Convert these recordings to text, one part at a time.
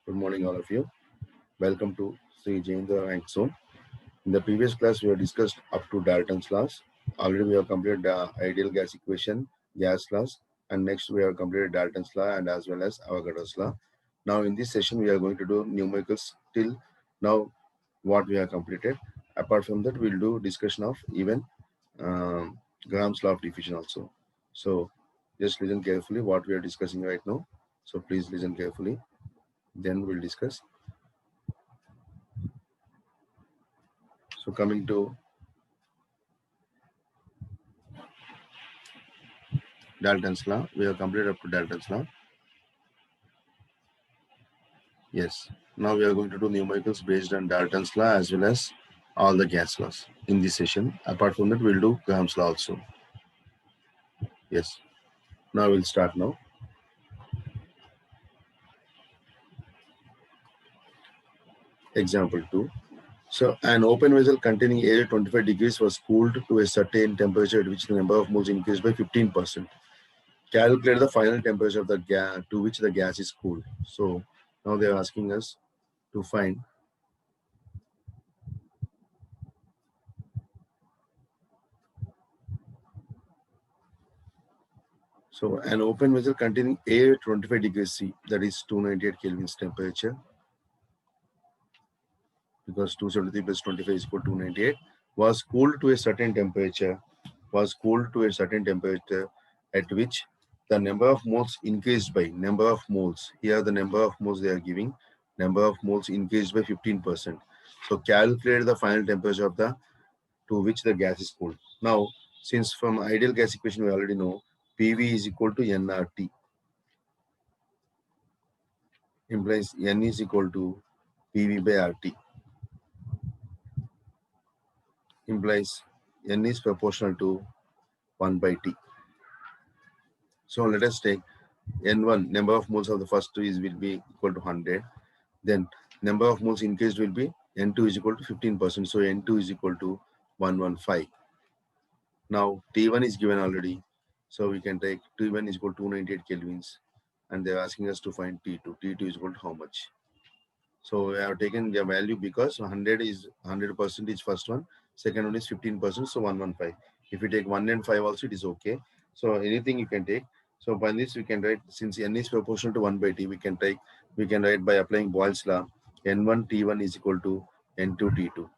Good morning, all of you. Welcome to Sri Jayendra Rank Zone. In the previous class, we have discussed up to Dalton's laws. Already, we have completed the ideal gas equation, gas laws, and next we have completed Dalton's law and as well as Avogadro's law. Now, in this session, we are going to do numericals till now what we have completed. Apart from that, we'll do discussion of even Graham's law of diffusion also. So, just listen carefully what we are discussing right now. So, please listen carefully. Then we'll discuss. So coming to Dalton's law, we have completed up to Dalton's law. Yes. Now we are going to do numericals based on Dalton's law as well as all the gas laws in this session. Apart from that, we'll do Graham's law also. Yes. Now we'll start now. Example 2. So an open vessel containing air 25 degrees was cooled to a certain temperature at which the number of moles increased by 15%. Calculate the final temperature of the gas to which the gas is cooled. So now they are asking us to find so an open vessel containing air at 25 degrees C, that is 298 Kelvin's temperature, because 273 plus 25 is equal to 298, was cooled to a certain temperature, at which the number of moles increased by number of moles. Here the number of moles they are giving, number of moles increased by 15%. So calculate the final temperature of the to which the gas is cooled. Now, since from ideal gas equation we already know PV is equal to nRT, implies N is equal to PV by RT, implies N is proportional to 1 by T. So let us take N1, number of moles of the first two will be equal to 100. Then number of moles increased will be N2 is equal to 15%. So N2 is equal to 115. Now T1 is given already. So we can take T1 is equal to 298 kelvins. And they're asking us to find T2. T2 is equal to how much? So we have taken the value because 100 is 100% is first one, second one is 15%, so 115. If you take 1 and 5 also, it is okay. So anything you can take. So by this we can write, since n is proportional to 1 by t, we can write by applying Boyle's law, n1 t1 is equal to n2 t2.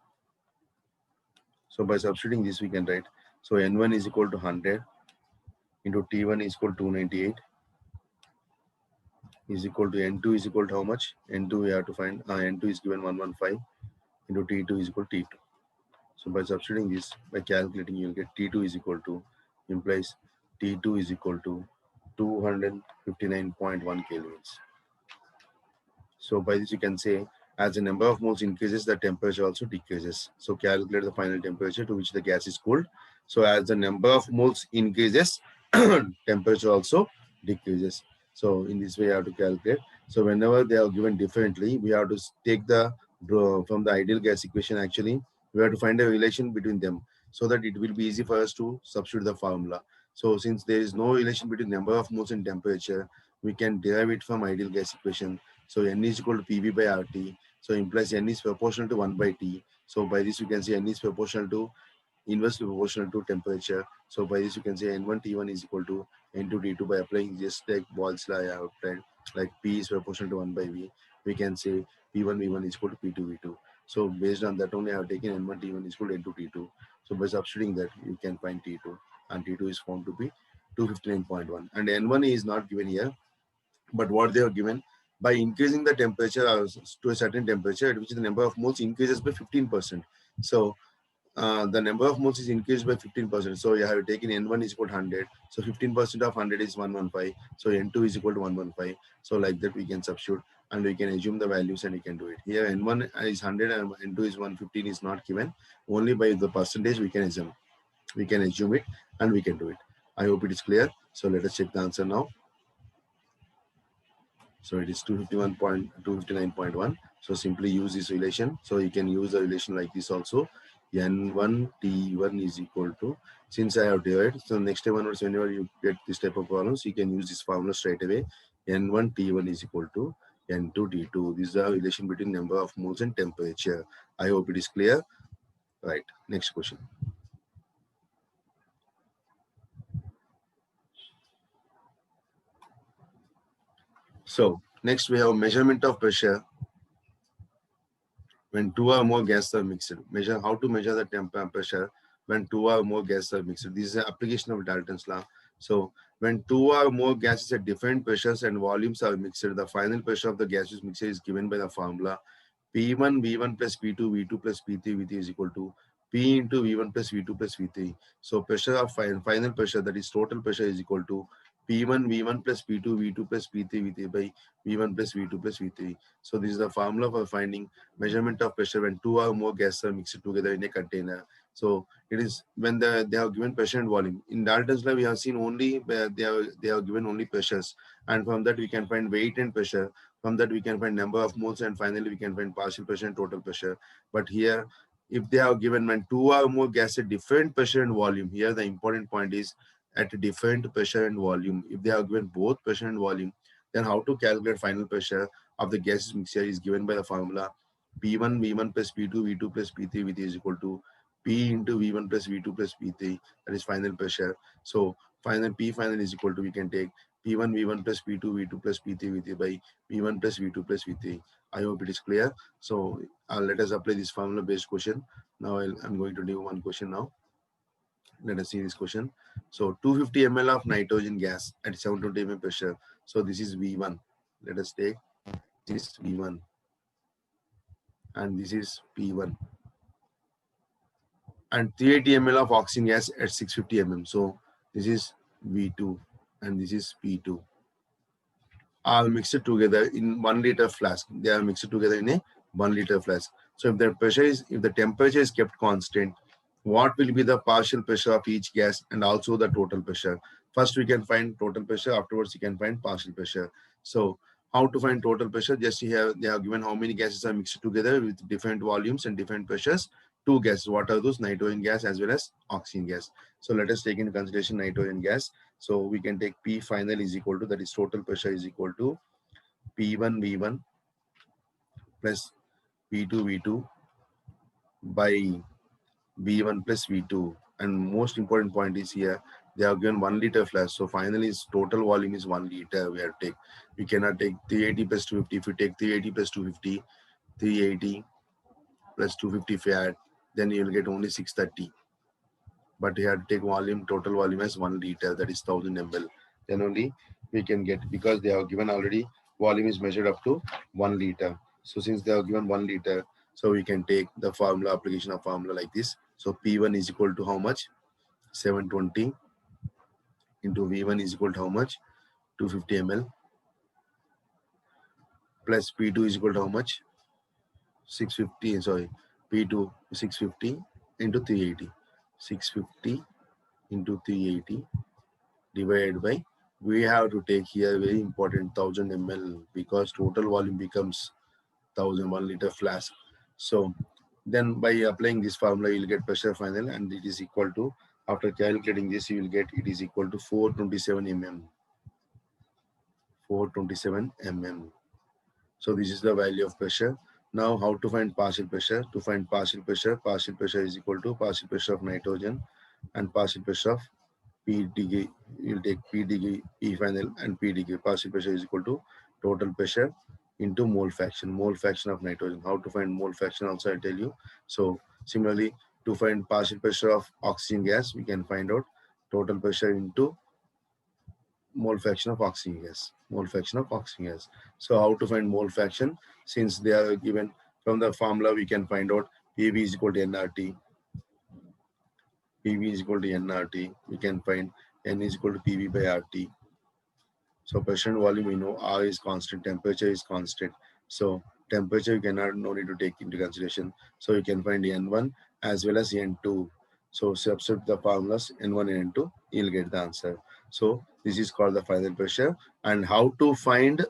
So by substituting this we can write, so n1 is equal to 100 into t1 is equal to 298 is equal to N2 is equal to how much? N2 we have to find, N2 is given 115 into T2 is equal to T2. So by substituting this, by calculating, you'll get T2 is equal to, implies T2 is equal to 259.1 kelvins. So by this you can say, as the number of moles increases, the temperature also decreases. So calculate the final temperature to which the gas is cooled. So as the number of moles increases, temperature also decreases. So in this way, you have to calculate. So whenever they are given differently, we have to take the from the ideal gas equation. Actually, we have to find a relation between them so that it will be easy for us to substitute the formula. So since there is no relation between number of moles and temperature, we can derive it from ideal gas equation. So N is equal to PV by RT. So implies N is proportional to 1 by T. So by this you can say N is proportional to inversely proportional to temperature. So by this you can say N1 T1 is equal to N2 T2 by applying just like Boyle's law I have applied, like P is proportional to 1 by V. We can say P1 V1 is equal to P2 V2. So based on that only I have taken N1 T1 is equal to N2 T2. So by substituting that you can find T2, and T2 is found to be 259.1, and N1 is not given here, but what they have given, by increasing the temperature to a certain temperature at which the number of moles increases by 15%. So the number of moles is increased by 15%. So you have taken N1 is equal to 100. So 15% of 100 is 115. So N2 is equal to 115. So like that we can substitute and we can assume the values and we can do it. Here N1 is 100 and N2 is 115 is not given. Only by the percentage we can assume. We can assume it and we can do it. I hope it is clear. So let us check the answer now. So it is 259.1. So simply use this relation. So you can use the relation like this also. N1 T1 is equal to, since I have divided, so next time onwards, whenever you get this type of problems, you can use this formula straight away. N1 T1 is equal to N2 T2. This is the relation between number of moles and temperature. I hope it is clear. Right. Next question. So next we have measurement of pressure when two or more gases are mixed. Measure how to measure the pressure when two or more gases are mixed. This is an application of Dalton's law. So when two or more gases at different pressures and volumes are mixed, the final pressure of the gaseous mixture is given by the formula P1 V1 plus P2 V2 plus P3 V3 is equal to P into V1 plus V2 plus V3. So pressure of final pressure, that is total pressure, is equal to P1 V1 plus P2 V2 plus P3 V3 by V1 plus V2 plus V3. So this is the formula for finding measurement of pressure when two or more gases are mixed together in a container. So it is when they have given pressure and volume. In Dalton's law, we have seen only they have given only pressures, and from that we can find weight and pressure. From that we can find number of moles, and finally we can find partial pressure and total pressure. But here, if they have given when two or more gases at different pressure and volume, here the important point is at different pressure and volume. If they have given both pressure and volume, then how to calculate final pressure of the gases mixture is given by the formula P1 V1 plus P2 V2 plus P3 V3 is equal to P into V1 plus V2 plus P3, that is final pressure. So final P final is equal to, we can take P1 V1 plus P2 V2 plus P3 V3 by V1 plus V2 plus V3. I hope it is clear. So let us apply this formula based question. Now I'm going to do one question now. Let us see this question. So 250 ml of nitrogen gas at 720 mm pressure. So this is V1. Let us take this V1 and this is P1. And 380 ml of oxygen gas at 650 mm. So this is V2 and this is P2. Are mixed together in 1 liter flask. They are mixed together in a 1 liter flask. So if the temperature is kept constant, what will be the partial pressure of each gas and also the total pressure? First we can find total pressure, afterwards you can find partial pressure. So how to find total pressure? Just here they have given how many gases are mixed together with different volumes and different pressures. Two gases. What are those? Nitrogen gas as well as oxygen gas. So let us take into consideration nitrogen gas. So we can take P final is equal to, that is total pressure is equal to P1 V1 plus P2 V2 by V1 plus V2. And most important point is here, they have given 1 liter flask. So finally, its total volume is 1 liter. We cannot take 380 plus 250. If you take 380 plus 250, 380 plus 250 if you add, then you will get only 630. But you have to take volume, total volume as 1 liter, that is 1000 ml. Then only we can get, because they have given already volume is measured up to 1 liter. So since they have given 1 liter, so we can take the formula, application of formula like this. So P1 is equal to how much? 720 into V1 is equal to how much? 250 ml plus P2 is equal to how much? 650, sorry, P2 650 into 380. 650 into 380 divided by, we have to take here very important 1000 ml, because total volume becomes 1 liter flask. So then by applying this formula, you'll get pressure final, and it is equal to, after calculating this, you will get it is equal to 427 mm. 427 mm. So this is the value of pressure. Now how to find partial pressure? To find partial pressure is equal to partial pressure of nitrogen and partial pressure of P degree. You'll take P degree, P final and P degree. Partial pressure is equal to total pressure into mole fraction of nitrogen. How to find mole fraction also I'll tell you. So similarly, to find partial pressure of oxygen gas, we can find out total pressure into mole fraction of oxygen gas. So how to find mole fraction? Since they are given from the formula, we can find out PV is equal to nRT. PV is equal to nRT. We can find N is equal to PV by RT. So pressure and volume, we know R is constant, temperature is constant. So temperature you cannot, no need to take into consideration. So you can find N1 as well as N2. So substitute the formulas N1 and N2, you'll get the answer. So this is called the final pressure. And how to find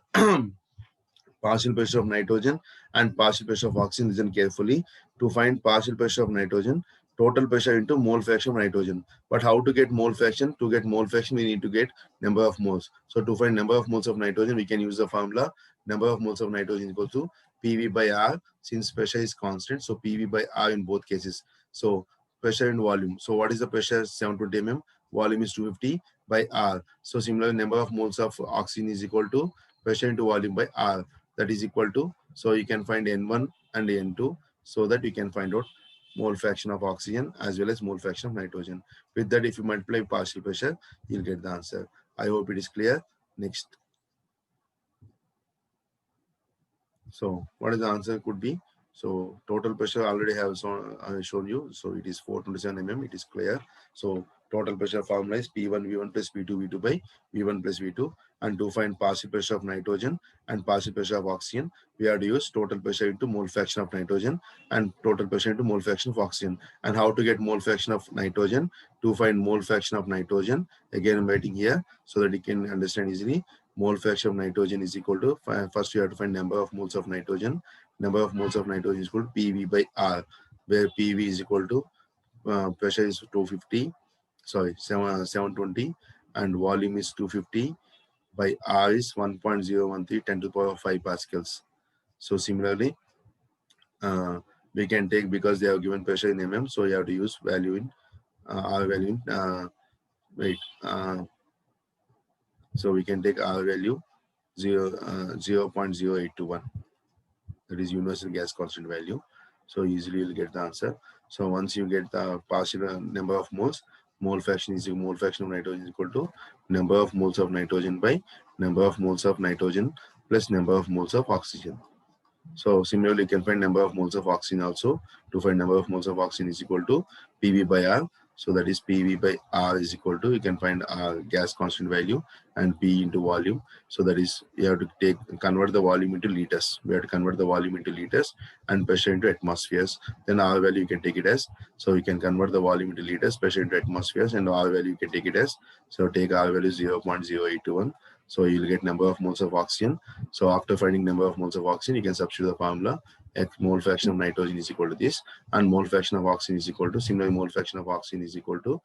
partial pressure of nitrogen and partial pressure of oxygen, listen carefully. To find partial pressure of nitrogen, total pressure into mole fraction of nitrogen. But how to get mole fraction? To get mole fraction, we need to get number of moles. So to find number of moles of nitrogen, we can use the formula number of moles of nitrogen equal to PV by R, since pressure is constant. So PV by R in both cases. So pressure and volume. So what is the pressure? 720 mm. Volume is 250 by R. So similarly, number of moles of oxygen is equal to pressure into volume by R. That is equal to, so you can find N1 and N2, so that you can find out mole fraction of oxygen as well as mole fraction of nitrogen. With that, if you multiply partial pressure, you'll get the answer. I hope it is clear. Next. So what is the answer could be? So total pressure already have shown you. So it is 427 mm. It is clear. So total pressure formula is P1 V1 plus P2 V2 by V1 plus V2. And to find partial pressure of nitrogen and partial pressure of oxygen, we have to use total pressure into mole fraction of nitrogen and total pressure into mole fraction of oxygen. And how to get mole fraction of nitrogen? To find mole fraction of nitrogen, again I'm writing here so that you can understand easily. Mole fraction of nitrogen is equal to, first you have to find number of moles of nitrogen. Number of moles of nitrogen is equal to PV by R, where PV is equal to pressure is 250, sorry, 720, and volume is 250 by R is 1.013 10 to the power of 5 pascals. So similarly, we can take, because they have given pressure in mm, so you have to use value in R value in, so we can take R value 0.0821. That is universal gas constant value. So easily you'll get the answer. So once you get the partial number of moles, mole fraction of nitrogen is equal to number of moles of nitrogen by number of moles of nitrogen plus number of moles of oxygen. So similarly, you can find number of moles of oxygen also. To find number of moles of oxygen is equal to PV by R. So that is PV by R is equal to, you can find gas constant value and P into volume. So that is, you have to convert the volume into liters. We have to convert the volume into liters and pressure into atmospheres. Then R value you can take it as, so you can convert the volume into liters, pressure into atmospheres, and R value you can take it as, so take R value 0.0821. So you'll get number of moles of oxygen. So after finding number of moles of oxygen, you can substitute the formula. Mole fraction of nitrogen is equal to this, and mole fraction of oxygen is equal to, similarly, mole fraction of oxygen is equal to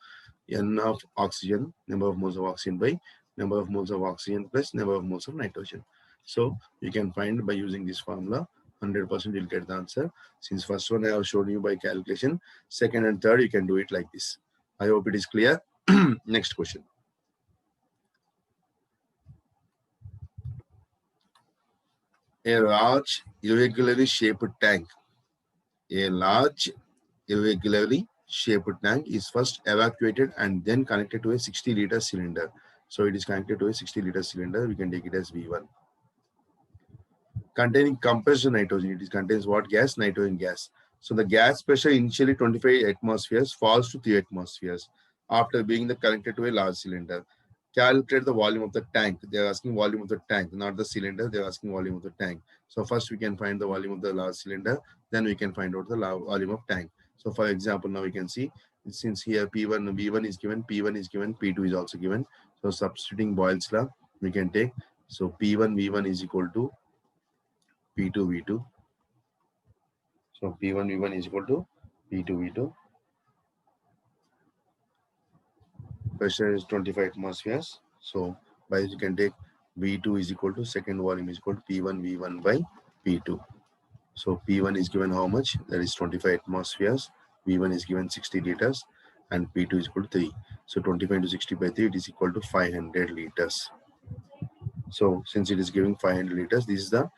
N of oxygen, number of moles of oxygen by number of moles of oxygen plus number of moles of nitrogen. So you can find by using this formula, 100% you'll get the answer. Since first one I have shown you by calculation, second and third you can do it like this. I hope it is clear. Next question. A large irregularly shaped tank. A large irregularly shaped tank is first evacuated and then connected to a 60-liter cylinder. So it is connected to a 60-liter cylinder. We can take it as V1. Containing compressed nitrogen. It contains what gas? Nitrogen gas. So the gas pressure initially 25 atmospheres falls to 3 atmospheres after being connected to a large cylinder. Calculate the volume of the tank. They are asking volume of the tank, not the cylinder. They are asking volume of the tank. So first we can find the volume of the large cylinder. Then we can find out the volume of tank. So for example, now we can see, since here P1, V1 is given, P1 is given, P2 is also given. So substituting Boyle's law, we can take, so P1 V1 is equal to P2 V2. So P1 V1 is equal to P2 V2. Pressure is 25 atmospheres. So by this you can take V2 is equal to second volume is equal to P1 V1 by P2. So P1 is given how much? That is 25 atmospheres. V1 is given 60 liters and P2 is equal to 3. So 25 into 60 by 3, it is equal to 500 liters. So since it is giving 500 liters, this is the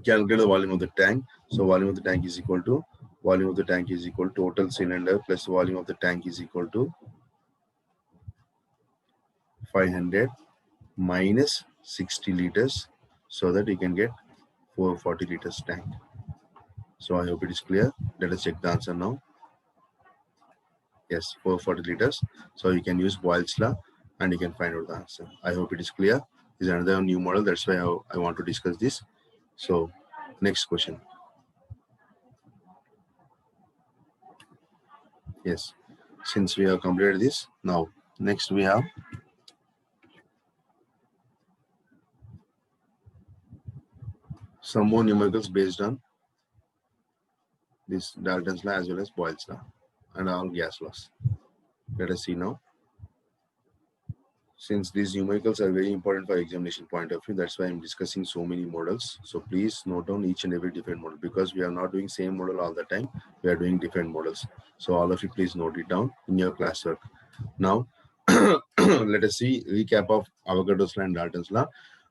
calculate the volume of the tank. So volume of the tank is equal to, volume of the tank is equal to total cylinder plus volume of the tank is equal to 500 minus 60 liters, so that you can get 440 liters tank. So I hope it is clear. Let us check the answer now. Yes, 440 liters. So you can use Boyle's law and you can find out the answer. I hope it is clear. This is another new model. That's why I want to discuss this. So next question. Yes, since we have completed this, now next we have some more numericals based on this Dalton's law as well as Boyle's law and all gas laws. Let us see now. Since these numericals are very important for examination point of view, that's why I'm discussing so many models. So please note down each and every different model, because we are not doing same model all the time. We are doing different models. So all of you please note it down in your classwork. Now, let us see recap of Avogadro's law and Dalton's law.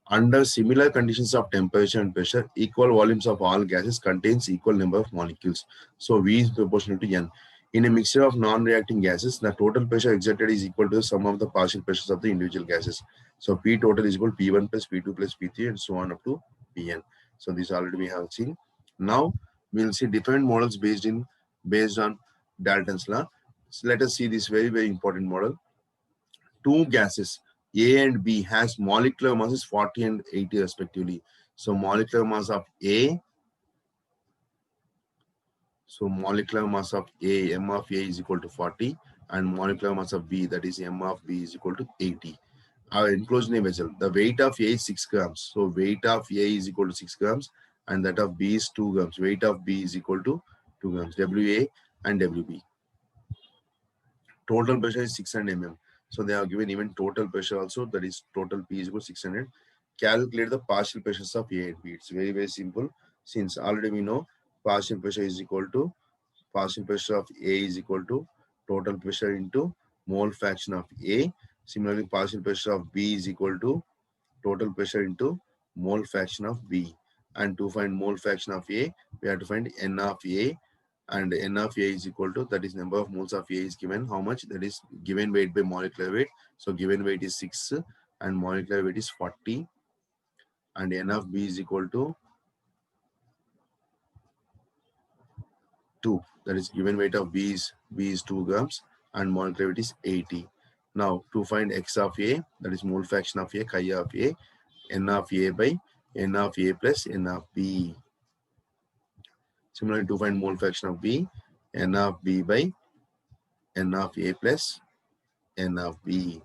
Under similar conditions of temperature and pressure, equal volumes of all gases contains equal number of molecules. So V is proportional to N. In a mixture of non-reacting gases, the total pressure exerted is equal to the sum of the partial pressures of the individual gases. So P total is equal to P1 plus P2 plus P3 and so on up to Pn. So this already we have seen. Now we'll see different models based on Dalton's law. So let us see this very important model. Two gases A and B has molecular masses 40 and 80 respectively. So molecular mass of A. So molecular mass of A, M of A is equal to 40, and molecular mass of B, that is M of B, is equal to 80. Our enclosed in a vessel, the weight of A is 6 grams. So weight of A is equal to 6 grams, and that of B is 2 grams. Weight of B is equal to 2 grams. WA and WB. Total pressure is 600 mm. So they are given even total pressure also, that is total P is equal to 600. Calculate the partial pressures of A and B. It's very simple. Since already we know partial pressure is equal to partial pressure of A is equal to total pressure into mole fraction of A. Similarly, partial pressure of B is equal to total pressure into mole fraction of B. And to find mole fraction of A, we have to find N of A, and N of A is equal to, that is number of moles of A is given how much, that is given weight by molecular weight. So given weight is 6 and molecular weight is 40, and N of B is equal to 2, that is given weight of B is 2 grams and molecular weight is 80. Now to find X of A, that is mole fraction of A, chi of A, N of A by N of A plus N of B. Similarly, to find mole fraction of B, N of B by N of A plus N of B.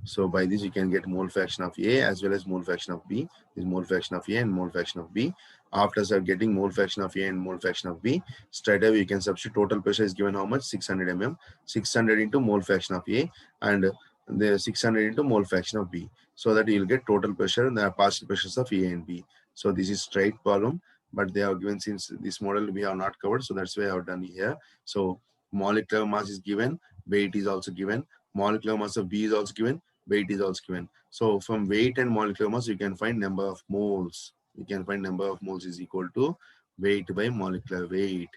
So by this you can get mole fraction of A as well as mole fraction of B. This is mole fraction of A and mole fraction of B. After getting mole fraction of A and mole fraction of B, straight away you can substitute. Total pressure is given how much? 600 mm. 600 into mole fraction of A and the 600 into mole fraction of B. So that you will get total pressure and the partial pressures of A and B. So this is straight problem, but they are given, since this model we have not covered. So that's why I have done here. So molecular mass is given, weight is also given, molecular mass of B is also given, weight is also given. So from weight and molecular mass, you can find number of moles. You can find number of moles is equal to weight by molecular weight.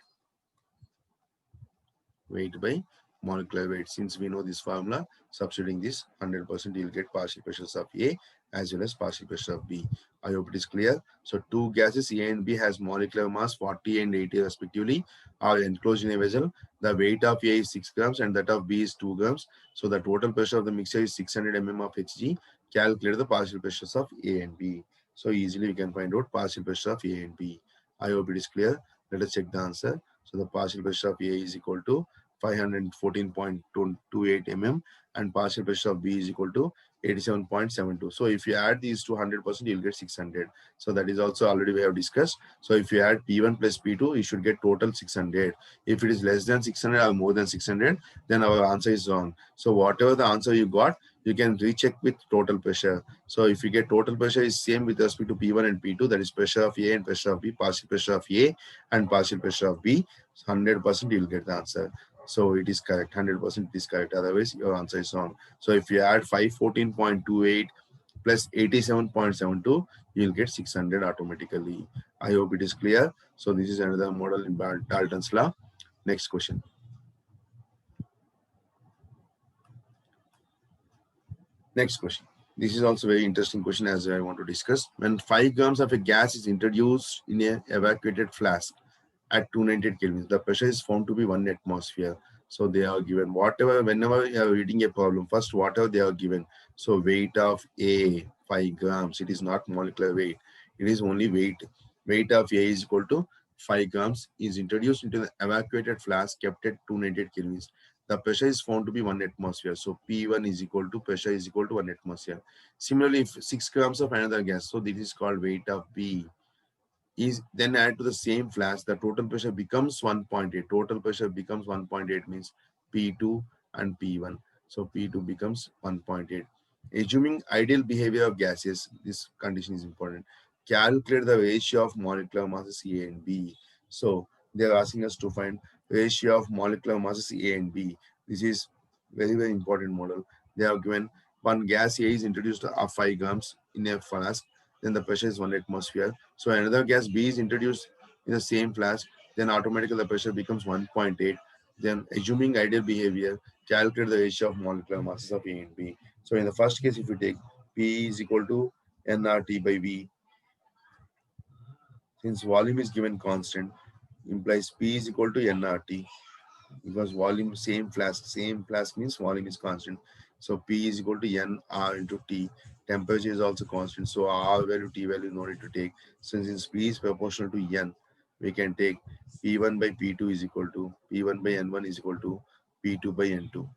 Weight by molecular weight. Since we know this formula, substituting this 100%, you'll get partial pressures of A as well as partial pressure of B. I hope it is clear. So two gases A and B has molecular mass 40 and 80 respectively are enclosed in a vessel. The weight of A is 6 grams and that of B is 2 grams. So the total pressure of the mixture is 600 mm of Hg. Calculate the partial pressures of A and B. So easily we can find out partial pressure of A and B. I hope it is clear. Let us check the answer. So the partial pressure of A is equal to 514.28 mm and partial pressure of B is equal to 87.72. So if you add these to 100%, you'll get 600. So that is also already we have discussed. So if you add P1 plus P2, you should get total 600. If it is less than 600 or more than 600, then our answer is wrong. So whatever the answer you got, you can recheck with total pressure. So if you get total pressure is same with respect to P1 and P2, that is pressure of A and pressure of B, partial pressure of A and partial pressure of B, 100% you'll get the answer. So it is correct, 100% is correct. Otherwise, your answer is wrong. So if you add 514.28 plus 87.72, you'll get 600 automatically. I hope it is clear. So this is another model in Dalton's law. Next question. Next question. This is also very interesting question as I want to discuss. When 5 grams of a gas is introduced in an evacuated flask at 298 Kelvin, the pressure is found to be 1 atmosphere. So they are given whatever, whenever you are reading a problem, first whatever they are given. So weight of A, 5 grams, it is not molecular weight. It is only weight. Weight of A is equal to 5 grams is introduced into the evacuated flask kept at 298 Kelvin. The pressure is found to be 1 atmosphere. So P1 is equal to pressure is equal to 1 atmosphere. Similarly, if 6 grams of another gas, so this is called weight of B. is then add to the same flask, the total pressure becomes 1.8. Total pressure becomes 1.8 means P2 and P1. So P2 becomes 1.8. Assuming ideal behavior of gases, this condition is important. Calculate the ratio of molecular masses A and B. So they are asking us to find ratio of molecular masses A and B. This is very, very important model. They have given one gas A is introduced of 5 grams in a flask, then the pressure is 1 atmosphere. So another gas B is introduced in the same flask, then automatically the pressure becomes 1.8. Then assuming ideal behavior, calculate the ratio of molecular masses of A and B. So in the first case, if you take P is equal to nRT by V, since volume is given constant, implies P is equal to nRT because volume same flask means volume is constant. So P is equal to N R into T. Temperature is also constant. So R value, T value no need to take. Since P is proportional to N, we can take P1 by P2 is equal to P1 by N1 is equal to P2 by N2.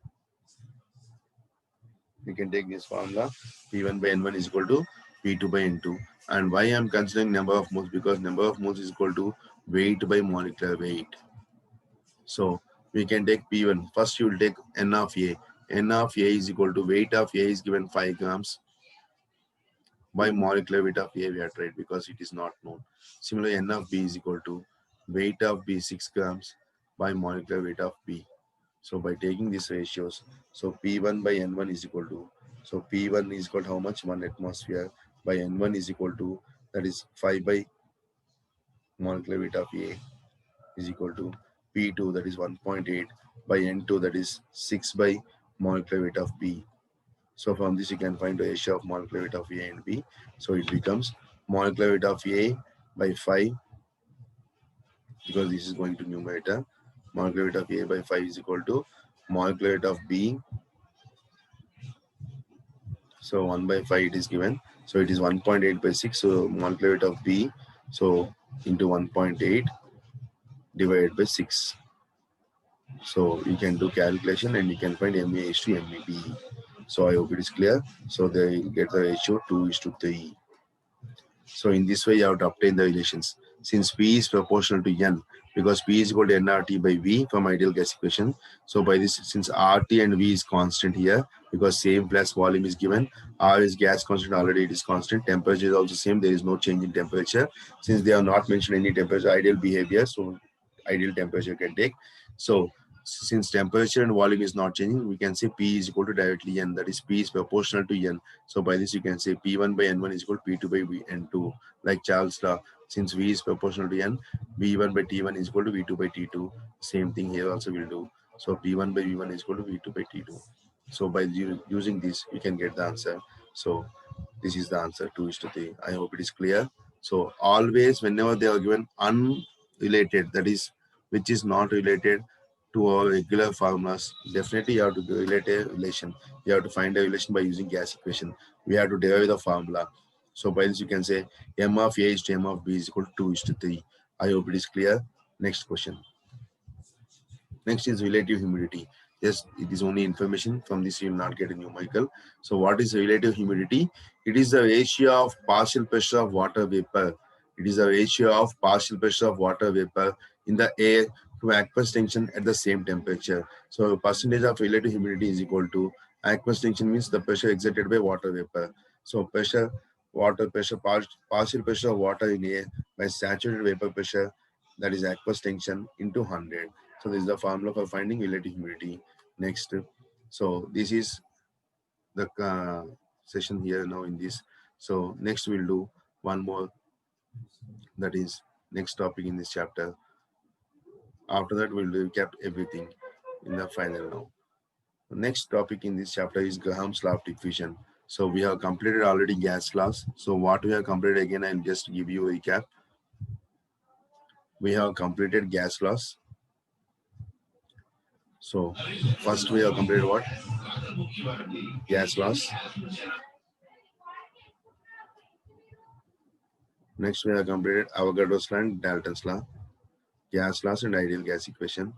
We can take this formula P1 by N1 is equal to P2 by N2. And why I'm considering number of moles? Because number of moles is equal to weight by molecular weight. So we can take P1. First, you will take N of A. N of A is equal to weight of A is given 5 grams by molecular weight of A we have tried because it is not known. Similarly, N of B is equal to weight of B 6 grams by molecular weight of B. So by taking these ratios, so P1 by N1 is equal to, so P1 is equal to how much? 1 atmosphere by N1 is equal to, that is 5 by molecular weight of A is equal to P2, that is 1.8 by N2, that is 6 by molecular weight of B. So from this you can find the ratio of molecular weight of A and B. So it becomes molecular weight of A by 5, because this is going to numerator. Molecular weight of A by 5 is equal to molecular weight of B. So 1 by 5 it is given. So it is 1.8 by 6. So molecular weight of B. So into 1.8 divided by 6. So you can do calculation and you can find MA is to MEB. So I hope it is clear. So they get the ratio 2:3. So in this way, you have to obtain the relations. Since P is proportional to N, because P is equal to nRT by V from ideal gas equation. So by this, since RT and V is constant here, because same plus volume is given, R is gas constant, already it is constant. Temperature is also same. There is no change in temperature. Since they have not mentioned any temperature, ideal behavior, so ideal temperature can take. So since temperature and volume is not changing, we can say P is equal to directly N. That is P is proportional to N. So by this you can say P1 by N1 is equal to P2 by N2, like Charles' law. Since V is proportional to N, V1 by T1 is equal to V2 by T2. Same thing here also will do. So P1 by V1 is equal to V2 by T2. So by using this, you can get the answer. So this is the answer 2:3. I hope it is clear. So always whenever they are given unrelated, that is which is not related to our regular formulas, definitely you have to relate a relation. You have to find a relation by using gas equation. We have to derive the formula. So by this you can say M of A is to M of B is equal to 2:3. I hope it is clear. Next question. Next is relative humidity. Yes, it is only information. From this, you will not get a numerical. So what is relative humidity? It is the ratio of partial pressure of water vapor. It is the ratio of partial pressure of water vapor in the air to aqueous tension at the same temperature. So percentage of relative humidity is equal to aqueous tension means the pressure exerted by water vapor. So pressure, water pressure, partial pressure of water in air by saturated vapor pressure, that is aqueous tension, into 100. So this is the formula for finding relative humidity. Next, so this is the session here now in this. So next we'll do one more, that is next topic in this chapter. After that we'll recap everything in the final now. The next topic in this chapter is Graham's law of diffusion. So we have completed already gas laws. So what we have completed, again I'll just give you a recap. We have completed gas laws. So first we have completed what? Gas laws. Next we have completed Avogadro's law and Dalton's law, gas laws and ideal gas equation.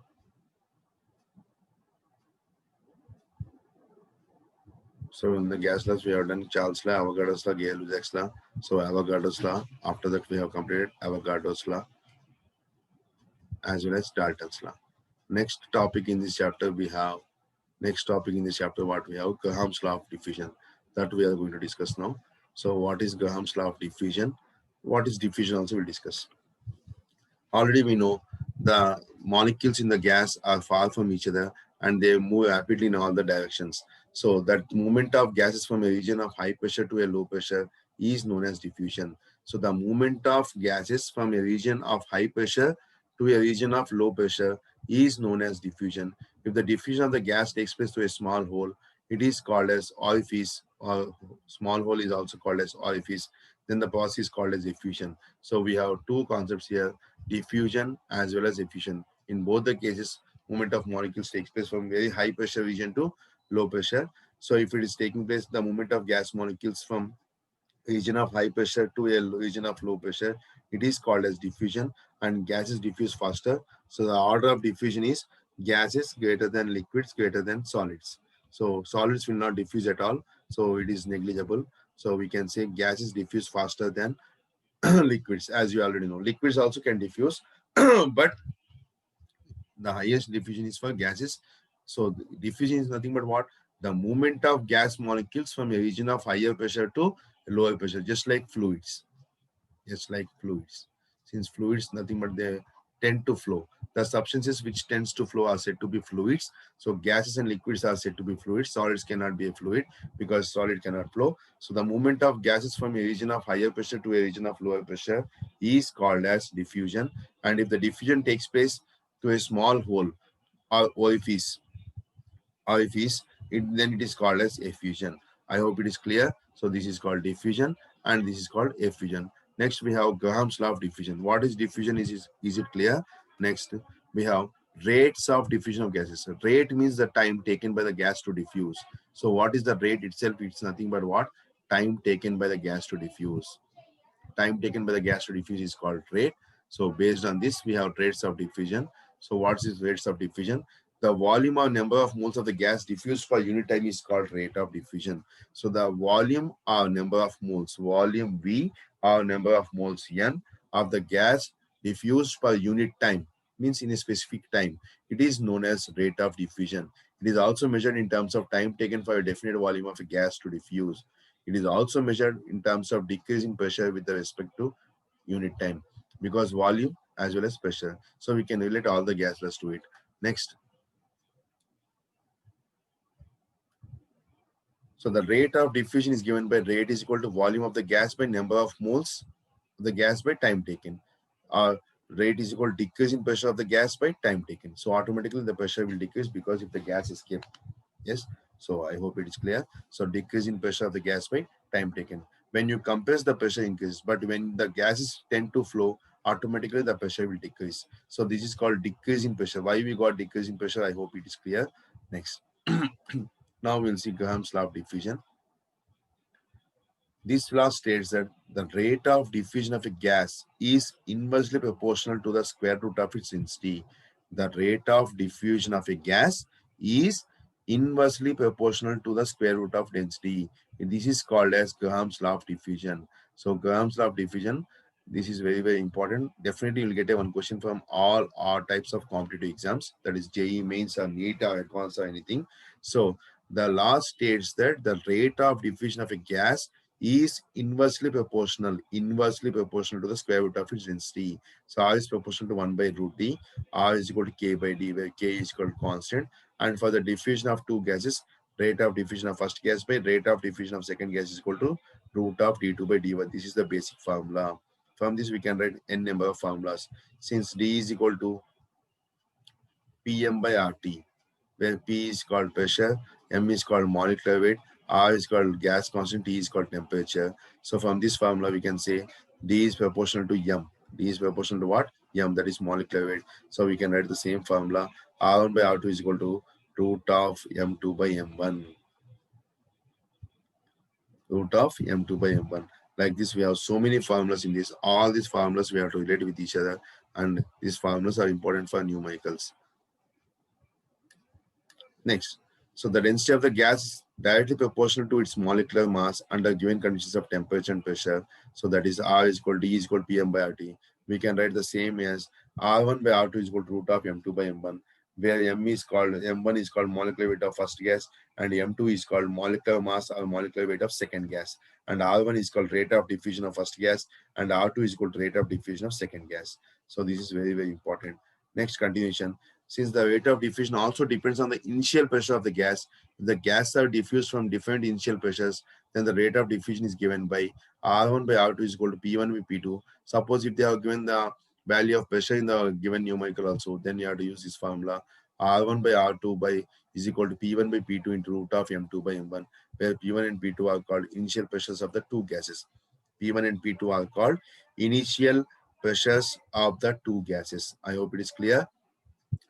So in the gas laws, we have done Charles' law, Avogadro's law, Gay-Lussac's law. So Avogadro's law. After that, we have completed Avogadro's law as well as Dalton's law. Next topic in this chapter we have. Next topic in this chapter, what we have, Graham's law of diffusion. That we are going to discuss now. So what is Graham's law of diffusion? What is diffusion also we'll discuss. Already we know the molecules in the gas are far from each other and they move rapidly in all the directions. So that movement of gases from a region of high pressure to a low pressure is known as diffusion. So the movement of gases from a region of high pressure to a region of low pressure is known as diffusion. If the diffusion of the gas takes place through a small hole, it is called as orifice, or small hole is also called as orifice. Then the process is called as diffusion. So we have two concepts here, diffusion as well as effusion. In both the cases, movement of molecules takes place from very high pressure region to low pressure. So if it is taking place, the movement of gas molecules from region of high pressure to a region of low pressure, it is called as diffusion, and gases diffuse faster. So the order of diffusion is gases greater than liquids greater than solids. So solids will not diffuse at all. So it is negligible. So we can say gases diffuse faster than liquids, as you already know. Liquids also can diffuse, but the highest diffusion is for gases. So diffusion is nothing but what? The movement of gas molecules from a region of higher pressure to lower pressure, just like fluids. Just like fluids. Since fluids nothing but they tend to flow. The substances which tends to flow are said to be fluids. So gases and liquids are said to be fluids. Solids cannot be a fluid because solid cannot flow. So the movement of gases from a region of higher pressure to a region of lower pressure is called as diffusion. And if the diffusion takes place to a small hole or orifice, then it is called as effusion. I hope it is clear. So this is called diffusion and this is called effusion. Next, we have Graham's law of diffusion. What is diffusion? Is it clear? Next, we have rates of diffusion of gases. Rate means the time taken by the gas to diffuse. So what is the rate itself? It's nothing but what? Time taken by the gas to diffuse. Time taken by the gas to diffuse is called rate. So based on this, we have rates of diffusion. So what is rates of diffusion? The volume or number of moles of the gas diffused per unit time is called rate of diffusion. So the volume or number of moles, volume V or number of moles N of the gas diffused per unit time, means in a specific time. It is known as rate of diffusion. It is also measured in terms of time taken for a definite volume of a gas to diffuse. It is also measured in terms of decreasing pressure with respect to unit time, because volume as well as pressure. So we can relate all the gas laws to it. Next. So the rate of diffusion is given by rate is equal to volume of the gas by number of moles of the gas by time taken. Or rate is equal to decrease in pressure of the gas by time taken. So automatically the pressure will decrease because if the gas is kept. Yes. So I hope it is clear. So decrease in pressure of the gas by time taken. When you compress, the pressure increases, but when the gases tend to flow, automatically the pressure will decrease. So this is called decrease in pressure. Why we got decrease in pressure? I hope it is clear. Next. Now we'll see Graham's law of diffusion. This law states that the rate of diffusion of a gas is inversely proportional to the square root of its density. The rate of diffusion of a gas is inversely proportional to the square root of density. This is called as Graham's law of diffusion. So Graham's law of diffusion, this is very, very important. Definitely you'll get a one question from all types of competitive exams, that is JEE mains or NEET or advanced or anything. So the law states that the rate of diffusion of a gas is inversely proportional to the square root of its density. So R is proportional to 1 by root D. R is equal to K by D, where K is equal to constant. And for the diffusion of two gases, rate of diffusion of first gas by rate of diffusion of second gas is equal to root of D2 by D1. This is the basic formula. From this, we can write n number of formulas. Since D is equal to Pm by RT, where P is called pressure, M is called molecular weight, R is called gas constant, T is called temperature. So from this formula, we can say D is proportional to M. D is proportional to what? M, that is molecular weight. So we can write the same formula. R1 by R2 is equal to root of M2 by M1. Root of M2 by M1. Like this, we have so many formulas in this. All these formulas we have to relate with each other. And these formulas are important for numericals. Next, so the density of the gas directly proportional to its molecular mass under given conditions of temperature and pressure. So that is R is equal to D is equal to Pm by RT. We can write the same as R1 by R2 is equal to root of M2 by M1, where M1 is called molecular weight of first gas, and M2 is called molecular mass or molecular weight of second gas. And R1 is called rate of diffusion of first gas, and R2 is equal to rate of diffusion of second gas. So this is very, very important. Next continuation. Since the rate of diffusion also depends on the initial pressure of the gas, if the gas are diffused from different initial pressures, then the rate of diffusion is given by R1 by R2 is equal to P1 by P2. Suppose if they are given the value of pressure in the given numerical also, then you have to use this formula. R1 by R2 by is equal to P1 by P2 into root of M2 by M1, where P1 and P2 are called initial pressures of the two gases. P1 and P2 are called initial pressures of the two gases. I hope it is clear.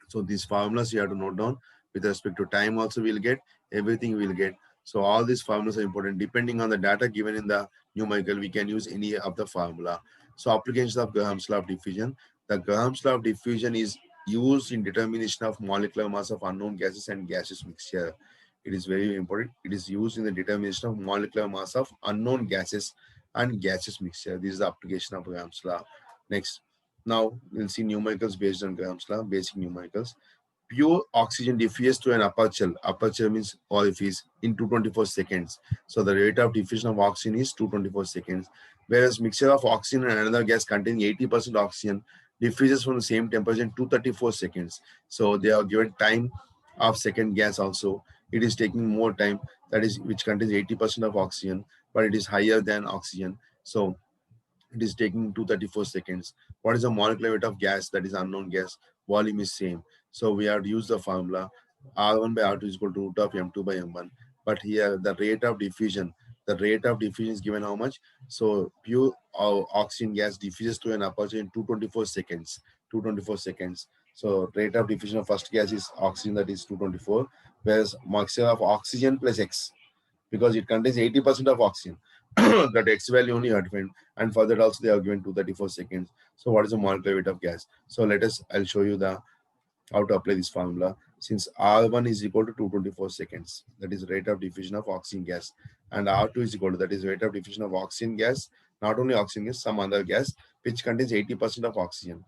So these formulas you have to note down. With respect to time also we'll get, everything we'll get. So all these formulas are important. Depending on the data given in the numerical, we can use any of the formula. So applications of Graham's law of diffusion. The Graham's law of diffusion is used in determination of molecular mass of unknown gases and gaseous mixture. It is very important. It is used in the determination of molecular mass of unknown gases and gaseous mixture. This is the application of Graham's law. Next, now we'll see numericals based on Graham's law, basic numericals. Pure oxygen diffuses to an aperture. Aperture means orifice in 224 seconds. So the rate of diffusion of oxygen is 224 seconds. Whereas mixture of oxygen and another gas containing 80% oxygen diffuses from the same temperature in 234 seconds. So they are given time of second gas also. It is taking more time, that is which contains 80% of oxygen, but it is higher than oxygen. So it is taking 234 seconds. What is the molecular weight of gas? That is unknown gas. Volume is same. So we have to use the formula R1 by R2 is equal to root of M2 by M1. But here the rate of diffusion is given how much? So pure oxygen gas diffuses to an aperture in 224 seconds. 224 seconds. So rate of diffusion of first gas is oxygen, that is 224, whereas mixture of oxygen plus X, because it contains 80% of oxygen. That X value only you have to find. And for that also they are given 234 seconds. So what is the molecular weight of gas? So I'll show you the how to apply this formula. Since R1 is equal to 224 seconds, that is rate of diffusion of oxygen gas, and R2 is equal to, that is rate of diffusion of oxygen gas, not only oxygen gas, some other gas which contains 80% of oxygen.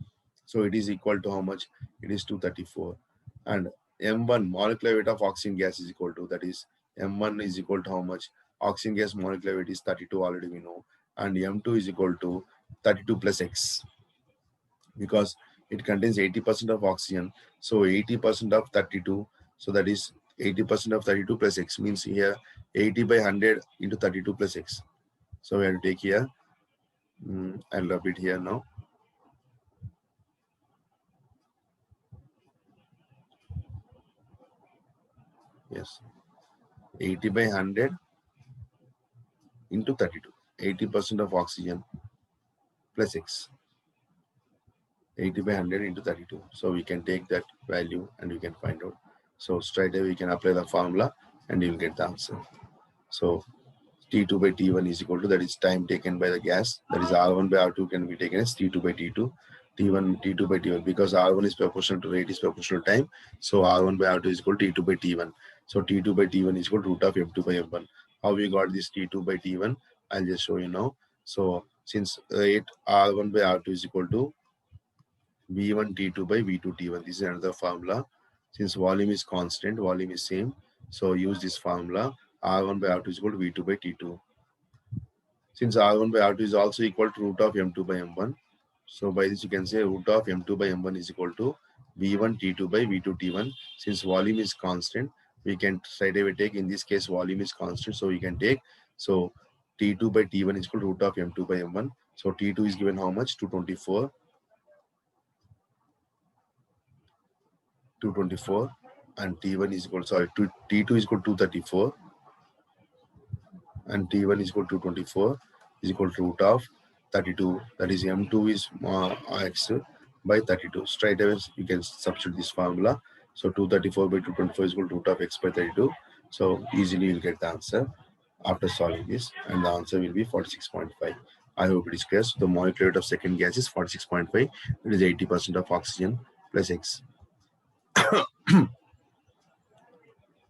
So it is equal to how much? It is 234. And M1 molecular weight of oxygen gas is equal to, that is M1 is equal to how much? Oxygen gas molecular weight is 32, already we know, and M2 is equal to 32 plus X, because it contains 80% of oxygen. So 80% of 32, so that is 80% of 32 plus X, means here 80 by 100 into 32 plus X. So we have to take here, I'll rub it here now. Yes, 80 by 100 into 32, 80% of oxygen plus X, 80 by 100 into 32. So we can take that value and we can find out. So straight away we can apply the formula and you will get the answer. So T2 by T1 is equal to, that is time taken by the gas, that is R1 by R2 can be taken as T2 by T2, T2 by T1, because R1 is proportional to rate is proportional to time. So R1 by R2 is equal to T2 by T1. So T2 by T1 is equal to root of M2 by M1. How we got this T2 by T1? I'll just show you now. So since rate R1 by R2 is equal to V1 T2 by V2 T1, this is another formula. Since volume is constant, volume is same, so use this formula. R1 by R2 is equal to V2 by T2. Since R1 by R2 is also equal to root of M2 by M1, so by this you can say root of M2 by M1 is equal to V1 T2 by V2 T1. Since volume is constant, we can straight away take, in this case volume is constant, so we can take, so T2 by T1 is equal to root of M2 by M1. So T2 is given how much? 224. 224, and T1 is equal, sorry, T2 is equal to 234, and T1 is equal to 224 is equal to root of 32, that is M2 is X by 32. Straight away you can substitute this formula. So 234 by 224 is equal to root of X by 32. So easily you'll get the answer after solving this, and the answer will be 46.5. I hope it is clear. So the molecular weight of second gas is 46.5. It is 80% of oxygen plus X.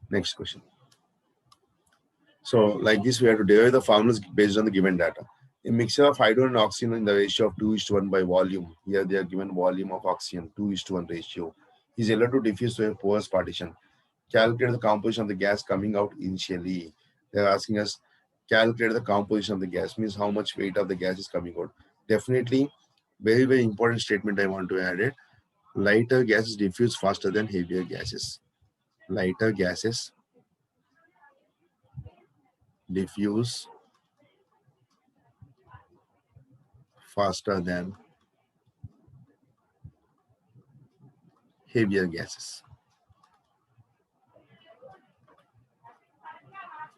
Next question. So like this, we have to derive the formulas based on the given data. A mixture of hydrogen and oxygen in the ratio of 2:1 by volume. Here they are given volume of oxygen, 2:1 ratio, is allowed to diffuse to a porous partition. Calculate the composition of the gas coming out initially. They are asking us calculate the composition of the gas, means how much weight of the gas is coming out. Definitely, very, very important statement I want to add it. Lighter gases diffuse faster than heavier gases. Lighter gases diffuse faster than heavier gases.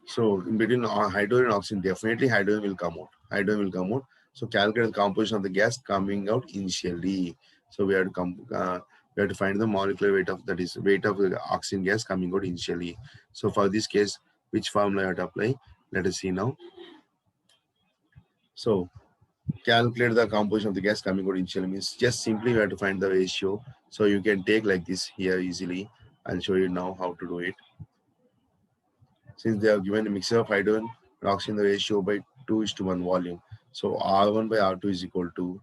So in between hydrogen and oxygen, definitely hydrogen will come out. Hydrogen will come out. So calculate the composition of the gas coming out initially. So we have to find the molecular weight of, that is weight of the oxygen gas coming out initially. So for this case, which formula I have to apply? Let us see now. So calculate the composition of the gas coming out initially means just simply we have to find the ratio. So you can take like this here easily. I'll show you now how to do it. Since they have given a mixture of hydrogen and oxygen, the ratio by 2:1 volume. So R1 by R2 is equal to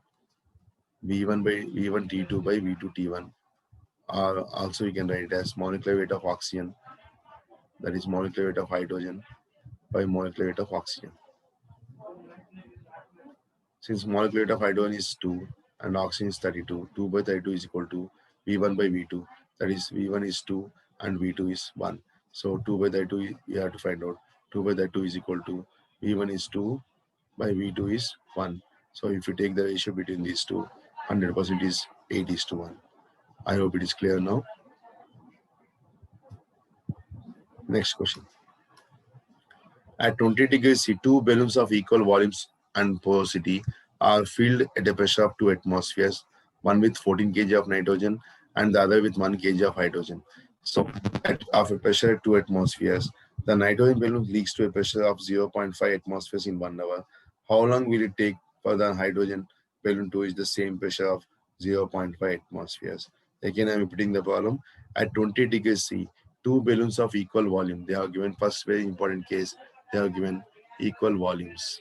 V1 by V1 T2 by V2 T1. Or also we can write it as molecular weight of oxygen, that is molecular weight of hydrogen by molecular weight of oxygen. Since molecular weight of hydrogen is 2 and oxygen is 32, 2 by 32 is equal to V1 by V2. That is V1 is 2 and V2 is 1. So 2 by 32 you have to find out. 2 by 32 is equal to V1 is 2 by V2 is 1. So if you take the ratio between these two, 100% is 8:1. I hope it is clear now. Next question. At 20 degrees C, two balloons of equal volumes and porosity are filled at a pressure of 2 atmospheres, one with 14 kg of nitrogen and the other with 1 kg of hydrogen. So at of a pressure at 2 atmospheres, the nitrogen balloon leaks to a pressure of 0.5 atmospheres in 1 hour. How long will it take for the hydrogen balloon to reach the same pressure of 0.5 atmospheres? Again, I am repeating the problem. At 20 degrees C, two balloons of equal volume. They are given first very important case. They are given equal volumes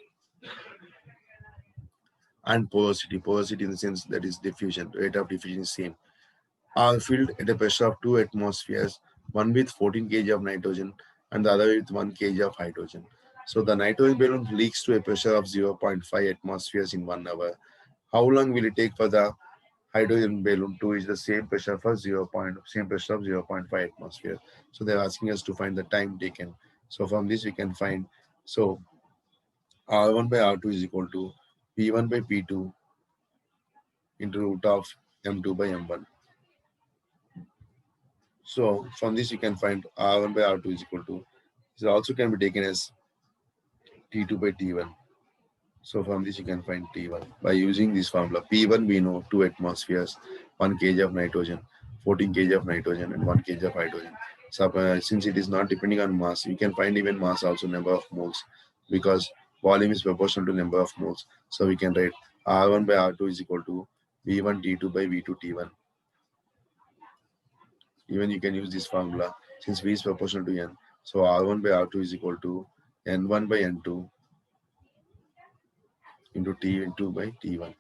and porosity. Porosity in the sense that is diffusion. Rate of diffusion is same. Are filled at a pressure of 2 atmospheres, one with 14 kg of nitrogen and the other with 1 kg of hydrogen. So the nitrogen balloon leaks to a pressure of 0.5 atmospheres in 1 hour. How long will it take for the hydrogen balloon to reach the same pressure for same pressure of 0.5 atmosphere? So they're asking us to find the time taken. So from this we can find, so R1 by R2 is equal to P1 by P2 into root of M2 by M1. So from this you can find R1 by R2 is equal to, this also can be taken as T2 by T1. So from this you can find T1 by using this formula. P1 we know 2 atmospheres, 1 kg of nitrogen, 14 kg of nitrogen and 1 kg of hydrogen. So since it is not depending on mass, you can find even mass also number of moles, because volume is proportional to number of moles. So we can write R1 by R2 is equal to V1 T2 by V2 T1. Even you can use this formula since V is proportional to N. So R1 by R2 is equal to N1 by N2 into T2 by T1.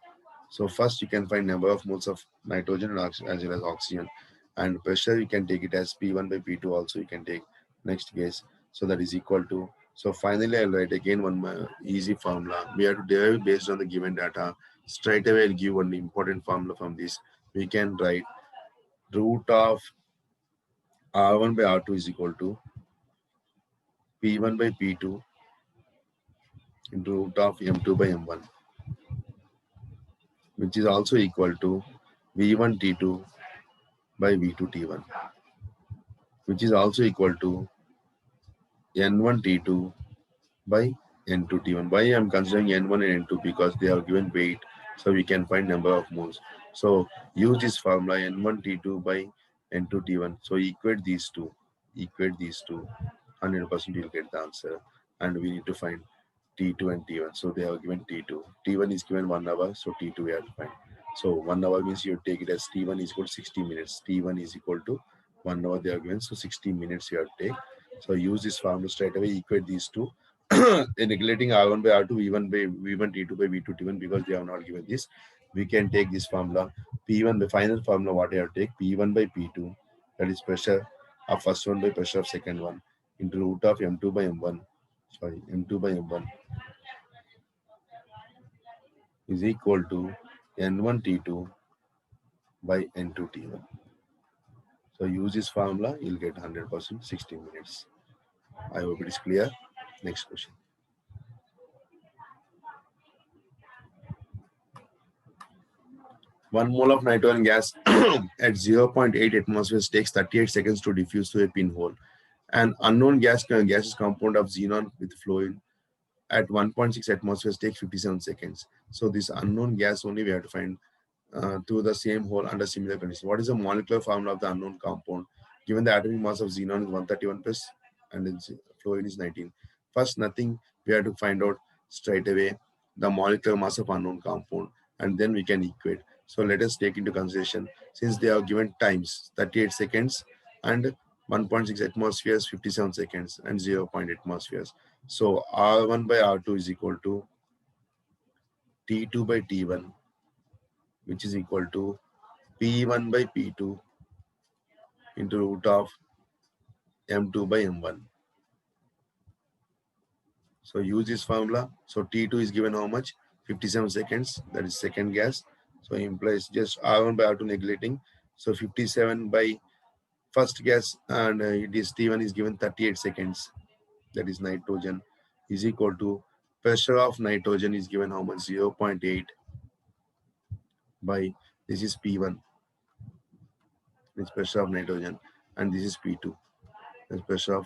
So first you can find number of moles of nitrogen and as well as oxygen, and pressure you can take it as P1 by P2 also you can take next case. So that is equal to, so finally I'll write again one easy formula. We have to derive based on the given data. Straight away I'll give one important formula from this. We can write root of R1 by R2 is equal to P1 by P2 into root of M2 by M1, which is also equal to V1 T2 by V2 T1, which is also equal to N1 T2 by N2 T1. Why I'm considering N1 and N2? Because they are given weight, so we can find number of moles. So use this formula N1 T2 by N2 T1. So equate these two, 100% you'll get the answer. And we need to find T2 and T1. So they have given T2. T1 is given 1 hour, so T2 we have to find. So 1 hour means you take it as T1 is equal to 60 minutes. T1 is equal to 1 hour they are given, so 60 minutes you have to take. So use this formula straight away, equate these two. In neglecting R1 by R2, V1 by V1 T2 by V2 T1, because they have not given this, we can take this formula. P1, the final formula, what I have to take, P1 by P2, that is pressure of first one by pressure of second one, into root of M2 by M1, sorry, M2 by M1 is equal to N1 T2 by N2 T1. So use this formula, you'll get 100%, 16 minutes. I hope it is clear. Next question. 1 mole of nitrogen gas at 0.8 atmospheres takes 38 seconds to diffuse to a pinhole. An unknown gaseous compound of xenon with fluorine at 1.6 atmospheres takes 57 seconds. So this unknown gas only we have to find through the same hole under similar conditions. What is the molecular formula of the unknown compound? Given the atomic mass of xenon is 131 plus and fluorine is 19. First, nothing, we have to find out straight away the molecular mass of unknown compound, and then we can equate. So let us take into consideration, since they are given times 38 seconds and 1.6 atmospheres, 57 seconds, and 0.8 atmospheres. So R1 by R2 is equal to T2 by T1, which is equal to P1 by P2 into root of M2 by M1. So use this formula. So T2 is given how much? 57 seconds. That is second gas. So implies just R1 by R2 neglecting. So 57 by first gas, and it is T1 is given 38 seconds. That is nitrogen is equal to pressure of nitrogen is given how much? 0.8 by this is P1. It's pressure of nitrogen, and this is P2. That's pressure of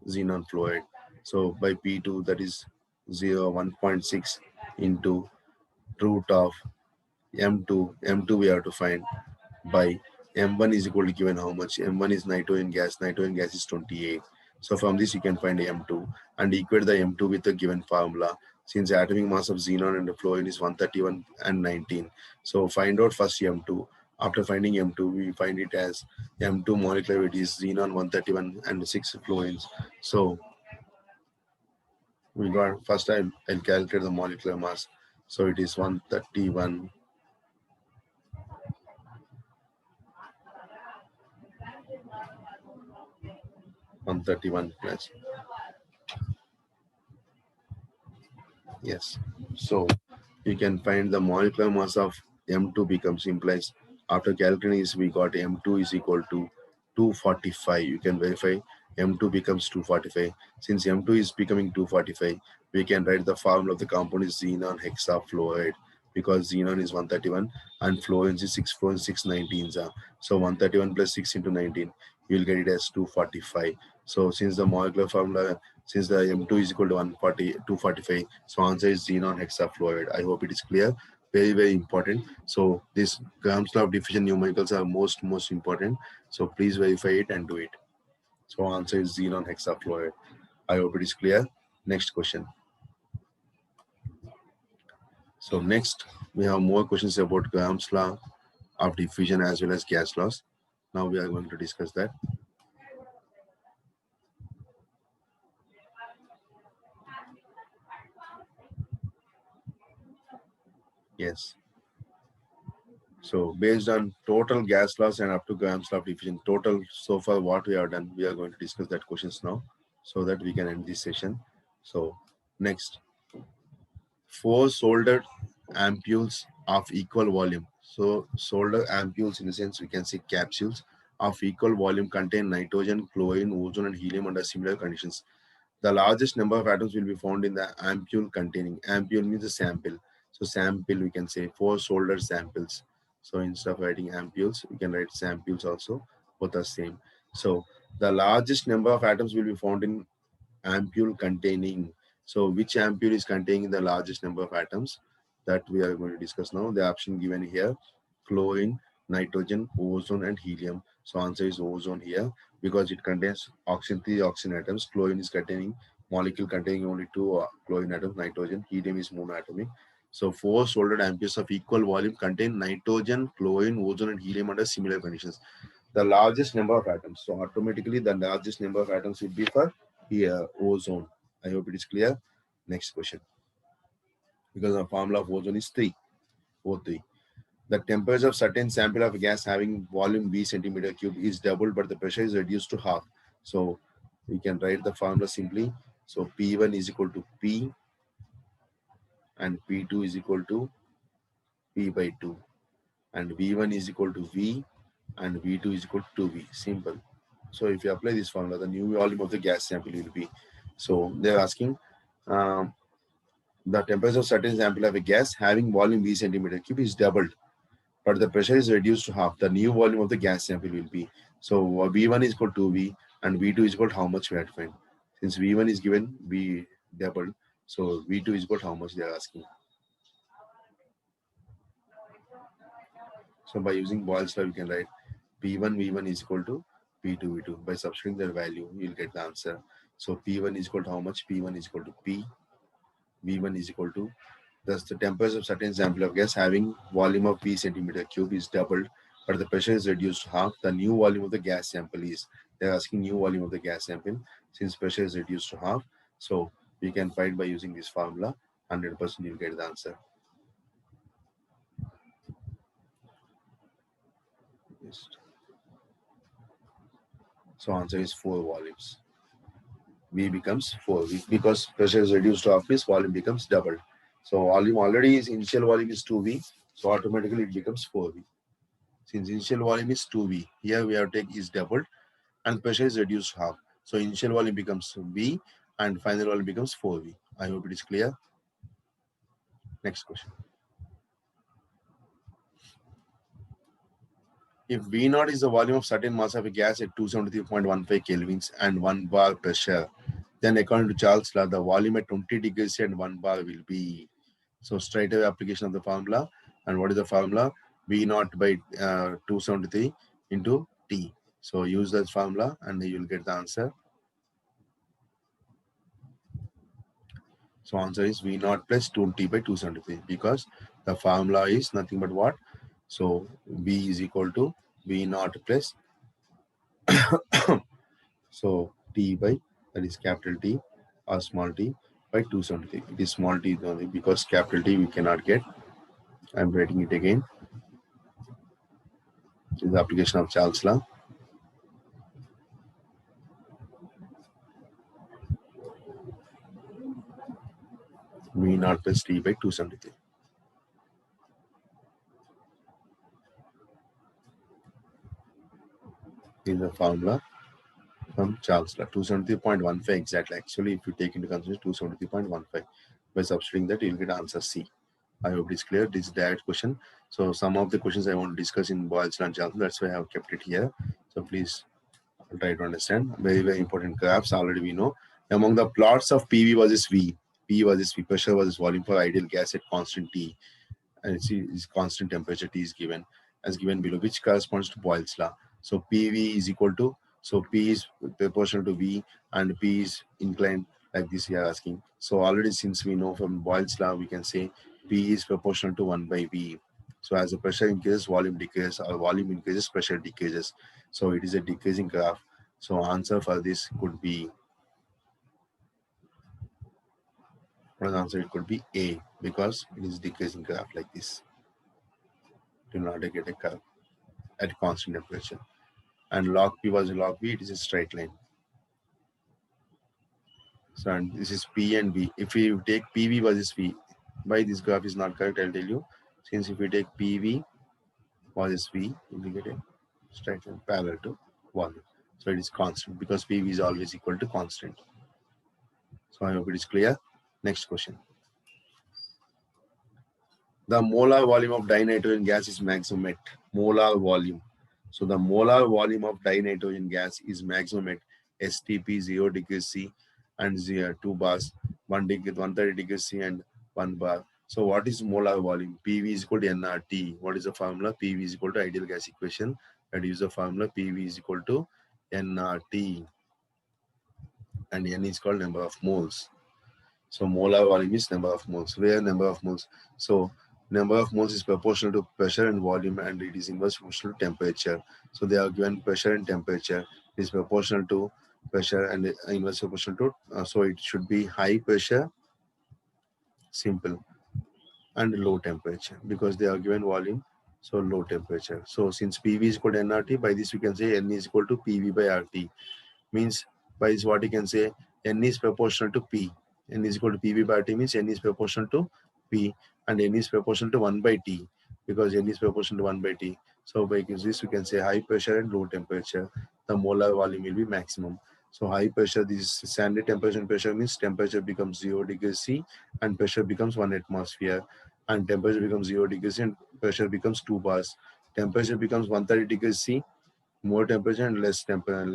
xenon fluoride. So by P2, that is 1.6 into root of M2. M2 we have to find by M1 is equal to given how much? M1 is nitrogen gas. Nitrogen gas is 28. So from this you can find M2 and equate the M2 with the given formula. Since the atomic mass of xenon and the fluorine is 131 and 19. So find out first M2. After finding M2, we find it as M2 molecular weight is xenon 131 and 6 fluorines. So we got first time I'll calculate the molecular mass. So it is 131 plus. Yes. So you can find the molecular mass of M2 becomes implies after calculating this we got M2 is equal to 245. You can verify M2 becomes 245. Since M2 is becoming 245, we can write the formula of the compound is xenon hexafluoride, because xenon is 131 and fluorine is 619. So 131 plus 6 into 19, you will get it as 245. So since the molecular formula, since the M2 is equal to 245, so answer is xenon hexafluoride. I hope it is clear. Very, very important. So this Gram's law of diffusion numericals are most important. So please verify it and do it. So answer is xenon hexafluoride. I hope it is clear. Next question. So next we have more questions about Gram's law of diffusion as well as gas laws. Now we are going to discuss that. Yes. So based on total gas loss and up to Gram's law of diffusion, total so far what we have done, we are going to discuss that questions now so that we can end this session. So next, 4 soldered ampules of equal volume. So soldered ampules in the sense we can say capsules of equal volume contain nitrogen, chlorine, ozone and helium under similar conditions. The largest number of atoms will be found in the ampule containing. Ampule means a sample. So sample, we can say 4 soldered samples. So instead of writing ampules, we can write samples also, both are same. So the largest number of atoms will be found in ampule containing. So which ampule is containing the largest number of atoms, that we are going to discuss now. The option given here, chlorine, nitrogen, ozone and helium. So answer is ozone here because it contains oxygen, 3 oxygen atoms. Chlorine is containing molecule containing only 2 chlorine atoms. Nitrogen, helium is monoatomic. So 4 soldered ampules of equal volume contain nitrogen, chlorine, ozone and helium under similar conditions. the largest number of atoms. So automatically the largest number of atoms would be for here ozone. I hope it is clear. Next question. Because the formula of ozone is 3, O3. The temperature of certain sample of gas having volume V centimeter cube is doubled, but the pressure is reduced to half. So we can write the formula simply. So P1 is equal to P and P2 is equal to P by 2. And V1 is equal to V and V2 is equal to V. Simple. So if you apply this formula, the new volume of the gas sample will be. So they're asking um, the temperature of certain sample of a gas having volume V centimeter cube is doubled, but the pressure is reduced to half. The new volume of the gas sample will be. So V1 is equal to V and V2 is equal to how much we have to find. Since V1 is given, V doubled. So V2 is equal to how much they are asking. So by using Boyle's law, we can write P1 V1 is equal to P2 V2. By substituting their value, you'll get the answer. So P1 is equal to how much? P1 is equal to P. V1 is equal to, thus the temperature of certain sample of gas having volume of V centimeter cube is doubled, but the pressure is reduced to half. The new volume of the gas sample is, they're asking new volume of the gas sample since pressure is reduced to half. So we can find by using this formula, 100% you'll get the answer. Yes. So answer is 4 volumes. V becomes 4 V because pressure is reduced to half, means volume becomes doubled. So volume already is initial volume is 2V, so automatically it becomes 4V. Since initial volume is 2V, here we have to take is doubled and pressure is reduced half. So initial volume becomes V and final volume becomes 4V. I hope it is clear. Next question. If V naught is the volume of certain mass of a gas at 273.15 kelvins and 1 bar pressure, then according to Charles' law, the volume at 20 degrees and 1 bar will be. So straight away application of the formula. And what is the formula? V naught by 273 into T. So use that formula and you will get the answer. So answer is V naught plus 20 by 273 because the formula is nothing but what? So V is equal to V naught plus so T by, that is capital T or small t by 273. It is small t only because capital T we cannot get. I'm writing it again. This is the application of Charles' law. V naught plus T by 273. This is the formula from Charles' law. 273.15 exactly. Actually, if you take into consideration 273.15, by substituting that, you'll get answer C. I hope it's clear. This is direct question. So some of the questions I want to discuss in Boyle's law and Charles' law. That's why I have kept it here. So please try to understand. Very, very important graphs. Already we know. Among the plots of PV versus V, P versus V, pressure versus volume for ideal gas at constant T, and it's constant temperature T is given as given below, which corresponds to Boyle's law. So PV is equal to, so P is proportional to V and P is inclined like this we are asking. So already since we know from Boyle's law, we can say P is proportional to 1 by V. So as the pressure increases, volume decreases, or volume increases, pressure decreases. So it is a decreasing graph. So answer for this could be, one answer it could be A because it is decreasing graph like this. Do not get a curve at constant temperature. And log P was log V, it is a straight line. So and this is P and V. If we take PV versus V, why this graph is not correct, I'll tell you. Since if we take PV versus V, we get a straight line parallel to volume. So it is constant because PV is always equal to constant. So I hope it is clear. Next question. The molar volume of dinitrogen gas is maximum at molar volume. So the molar volume of dinitrogen gas is maximum at STP 0 degrees C and 2 bars, 1 degree, 130 degrees C and 1 bar. So what is molar volume? PV is equal to nRT. What is the formula? PV is equal to ideal gas equation. That is the formula. PV is equal to nRT. And N is called number of moles. So molar volume is number of moles. Where number of moles? So Number of moles is proportional to pressure and volume, and it is inverse proportional to temperature. So they are given pressure and temperature. It is proportional to pressure and inverse proportional to, so it should be high pressure, simple, and low temperature because they are given volume, so low temperature. So since PV is equal to nRT, by this we can say N is equal to PV by RT. Means by this what you can say, N is proportional to P. N is equal to PV by RT means N is proportional to P, and N is proportional to 1 by T because N is proportional to 1 by T. So by this we can say high pressure and low temperature, the molar volume will be maximum. So high pressure, this standard temperature and pressure means temperature becomes 0 degrees C and pressure becomes 1 atmosphere, and temperature becomes 0 degrees C and pressure becomes 2 bars. Temperature becomes 130 degrees C, more temperature and less temperature,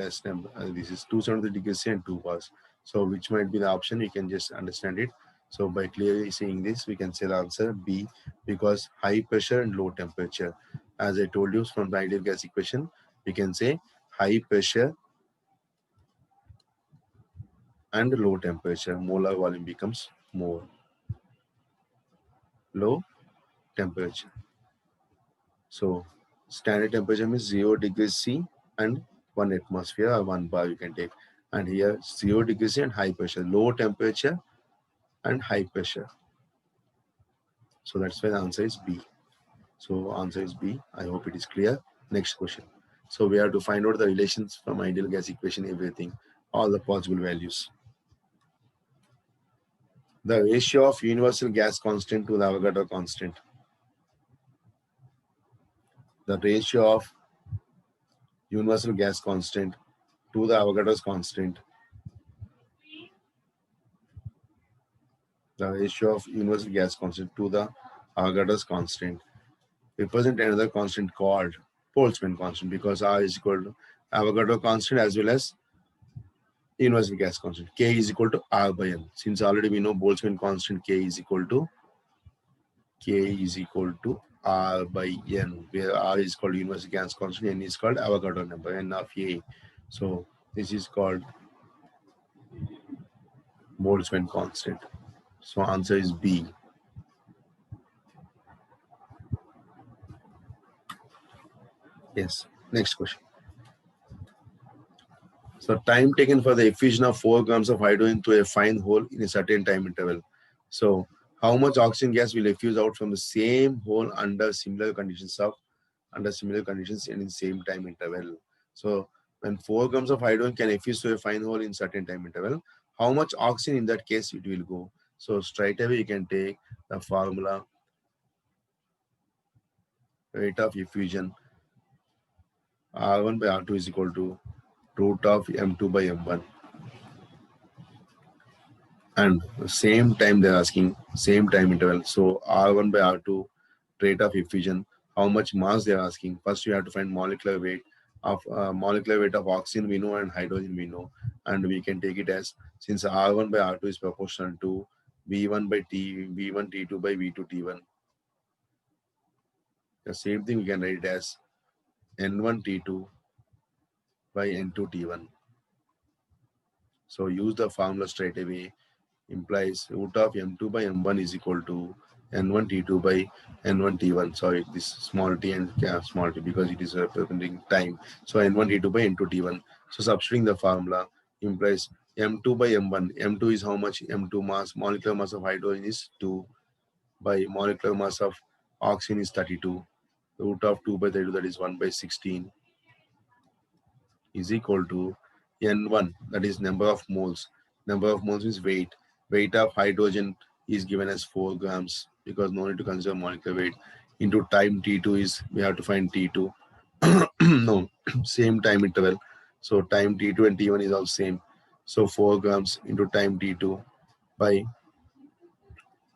this is 270 degrees C and 2 bars. So which might be the option, you can just understand it. So by clearly seeing this, we can say the answer B, because high pressure and low temperature. As I told you from the ideal gas equation, we can say high pressure and low temperature, molar volume becomes more. Low temperature. So standard temperature means 0 degrees C and 1 atmosphere or 1 bar you can take. And here 0 degrees C and high pressure, low temperature and high pressure. So that's why the answer is B. So answer is B. I hope it is clear. Next question. So we have to find out the relations from ideal gas equation, everything, all the possible values. The ratio of universal gas constant to the Avogadro constant. The ratio of universal gas constant to the Avogadro's constant. The ratio of universal gas constant to the Avogadro's constant represent another constant called Boltzmann constant, because R is equal to Avogadro constant as well as universal gas constant. K is equal to R by N. Since already we know Boltzmann constant, K is equal to R by N, where R is called universal gas constant, N is called Avogadro number, N of A. So this is called Boltzmann constant. So answer is B. Yes. Next question. So time taken for the effusion of 4 grams of hydrogen to a fine hole in a certain time interval. So how much oxygen gas will effuse out from the same hole under similar conditions and in same time interval. So when 4 grams of hydrogen can effuse to a fine hole in certain time interval, how much oxygen in that case it will go? So straight away you can take the formula, rate of effusion, R1 by R2 is equal to root of M2 by M1. And same time they're asking, same time interval. So R1 by R2, rate of effusion, how much mass they're asking. First you have to find molecular weight of oxygen we know and hydrogen we know, and we can take it as, since R1 by R2 is proportional to V1 by V1 T2 by V2 T1. The same thing we can write it as N1 T2 by N2 T1. So use the formula straight away, implies root of M2 by M1 is equal to N1 T2 by N1 T1. Sorry, this small t and small t because it is representing time. So N1 T2 by N2 T1. So substituting the formula implies M2 by M1. M2 is how much? M2 mass, molecular mass of hydrogen is 2 by molecular mass of oxygen is 32. Root of 2 by 32, that is 1 by 16, is equal to N1, that is number of moles. Number of moles is weight. Weight of hydrogen is given as 4 grams because no need to consider molecular weight. Into time T2 is, we have to find T2. No, same time interval. So time T2 and T1 is all same. So 4 grams into time T2 by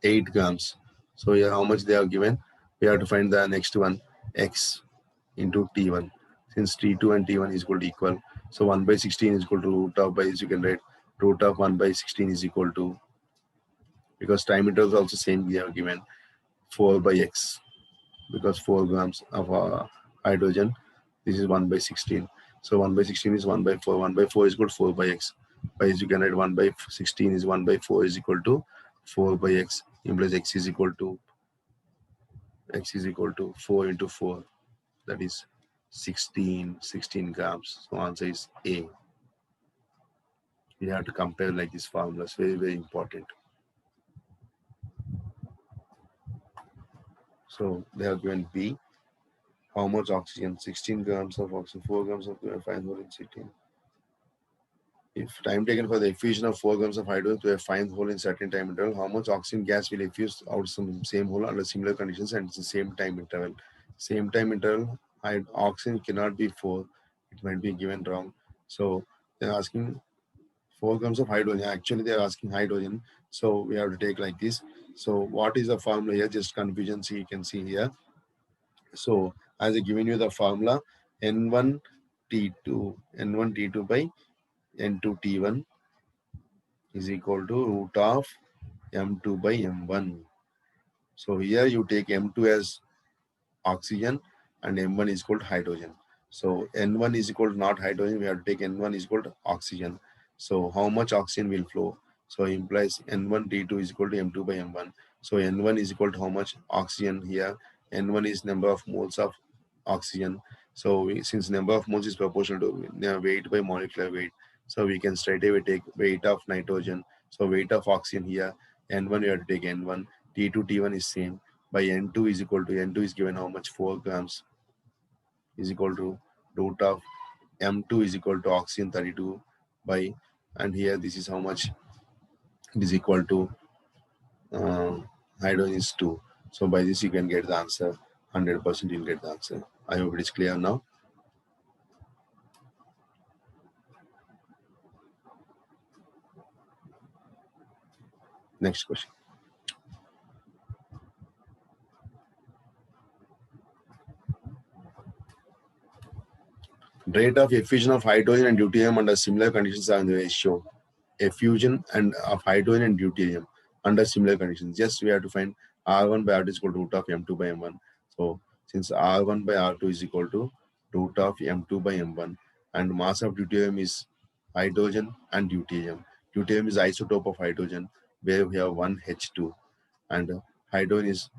8 grams. So here how much they are given? We have to find the next one, X into T1. Since T2 and T1 is equal. So 1 by 16 is equal to root of, by this you can write root of 1 by 16 is equal to, because time interval is also same, we have given 4 by X, because 4 grams of hydrogen, this is 1 by 16. So 1 by 16 is 1 by 4. 1 by 4 is equal to 4 by X. By this you can write 1 by 16 is 1 by 4 is equal to 4 by X, implies X is equal to X is equal to 4 into 4, that is 16 grams. So answer is A. We have to compare like this formulas, very, very important. So they have given B. How much oxygen? 16 grams of oxygen, 4 grams of fine hole in 16. If time taken for the effusion of 4 grams of hydrogen to a fine hole in certain time interval, how much oxygen gas will effuse out some same hole under similar conditions and it's the same time interval? Same time interval, oxygen cannot be 4. It might be given wrong. So they're asking 4 grams of hydrogen. Actually, they're asking hydrogen. So we have to take like this. So what is the formula here? Just confusion. See, you can see here. So as I given you the formula, N1T2 by N2T1 is equal to root of M2 by M1. So here you take M2 as oxygen and M1 is called hydrogen. So N1 is equal to not hydrogen, we have to take N1 is equal to oxygen. So how much oxygen will flow? So implies N1T2 is equal to M2 by M1. So N1 is equal to how much oxygen here? N1 is number of moles of oxygen. So since number of moles is proportional to weight by molecular weight, so we can straight away take weight of nitrogen. So weight of oxygen here, N1 we have to take N1, T2, T1 is same by N2 is equal to, N2 is given how much, 4 grams is equal to root of M2 is equal to oxygen 32 by, and here this is how much, it is equal to uh, hydrogen is 2. So by this you can get the answer, 100% you'll get the answer. I hope it is clear now. Next question. Rate of effusion of hydrogen and deuterium under similar conditions are in the ratio. Effusion and of hydrogen and deuterium under similar conditions. Just we have to find R1 by R2 is equal to root of M2 by M1. So since R1 by R2 is equal to root of M2 by M1 and mass of deuterium is hydrogen and deuterium. Deuterium is isotope of hydrogen where we have one H2 and hydrogen is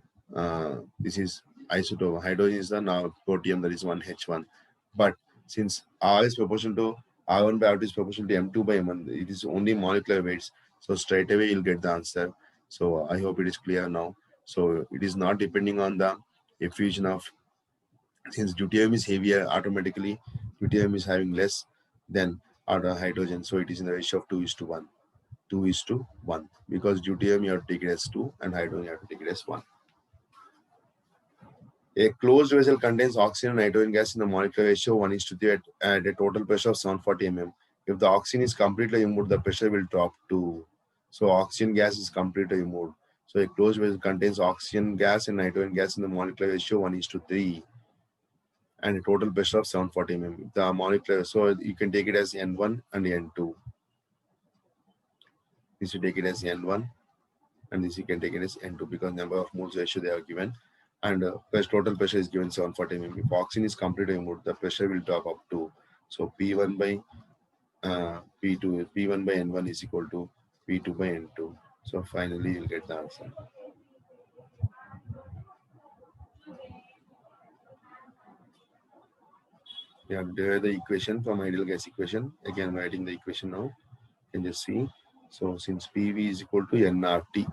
this is isotope. Hydrogen is the now protium, that is one H1. But since R is proportional to R1 by R2 is proportional to M2 by M1, it is only molecular weights. So straight away you'll get the answer. So I hope it is clear now. So it is not depending on the effusion of, since deuterium is heavier, automatically deuterium is having less than other hydrogen. So it is in the ratio of 2:1. 2:1 because deuterium you have to take it as 2 and hydrogen you have to take it as 1. A closed vessel contains oxygen and nitrogen gas in the molecular ratio 1:3 at a total pressure of 740 mm. If the oxygen is completely removed, the pressure will drop to. So oxygen gas is completely removed. So a closed vessel contains oxygen gas and nitrogen gas in the molecular ratio 1:3 and a total pressure of 740 mm. The molecular, so you can take it as N1 and N2. This you take it as N1 and this you can take it as N2 because number of moles ratio they are given and total pressure is given 740 mm. If oxygen is completely removed, the pressure will drop up to, so P1 by P2, P1 by N1 is equal to P2 by N2. So finally you'll get the answer. You have to derive the equation from ideal gas equation. Again, I'm writing the equation now. You can just see. So since PV is equal to nRT,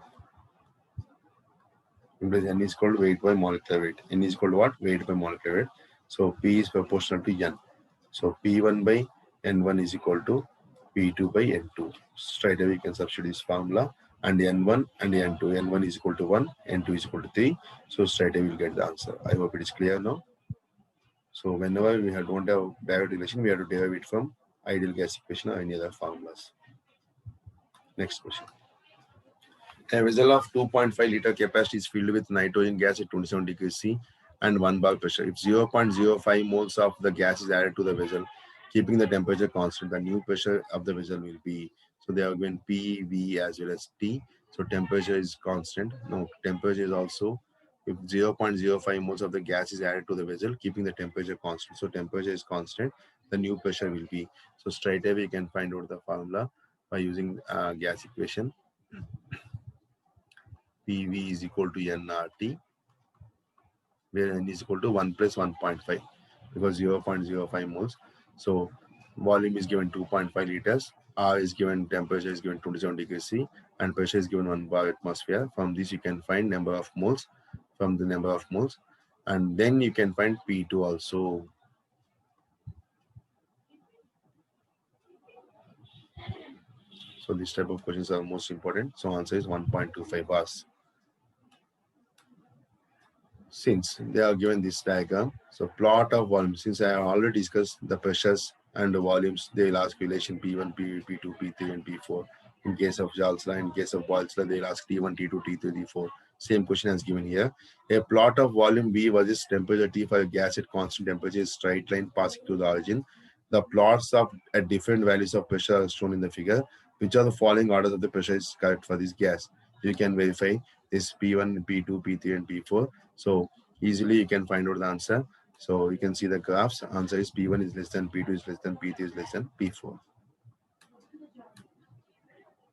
because N is called weight by molecular weight. N is called what? Weight by molecular weight. So P is proportional to N. So P1 by N1 is equal to P2 by N2. Straight away we can substitute this formula and N1 and N2. N1 is equal to 1, N2 is equal to 3. So straight away we'll get the answer. I hope it is clear now. So whenever we don't have direct relation, we have to derive it from ideal gas equation or any other formulas. Next question. A vessel of 2.5 liter capacity is filled with nitrogen gas at 27 degrees C and 1 bar pressure. If 0.05 moles of the gas is added to the vessel, keeping the temperature constant, the new pressure of the vessel will be, so they have given P, V as well as T. So temperature is constant. No, temperature is also, if 0.05 moles of the gas is added to the vessel, keeping the temperature constant. So temperature is constant, the new pressure will be. So straight away you can find out the formula by using gas equation. PV is equal to nRT where n is equal to 1 plus 1.5 because 0.05 moles. So volume is given 2.5 liters. R is given, temperature is given 27 degrees C, and pressure is given 1 bar atmosphere. From this, you can find number of moles from the number of moles, and then you can find P2 also. So this type of questions are most important. So answer is 1.25 bars. Since they are given this diagram, so plot of volume, since I have already discussed the pressures and the volumes, they will ask relation P1, P2, P3, and P4. In case of Joule law, in case of Boyle's law, they will ask T1, T2, T3, T4. Same question as given here. A plot of volume V versus temperature T for a gas at constant temperature is straight line passing through the origin. The plots of at different values of pressure are shown in the figure. Which are the following orders of the pressure is correct for this gas? You can verify this P1, P2, P3, and P4. So easily you can find out the answer. So you can see the graphs. Answer is P1 is less than P2 is less than P3 is less than P4.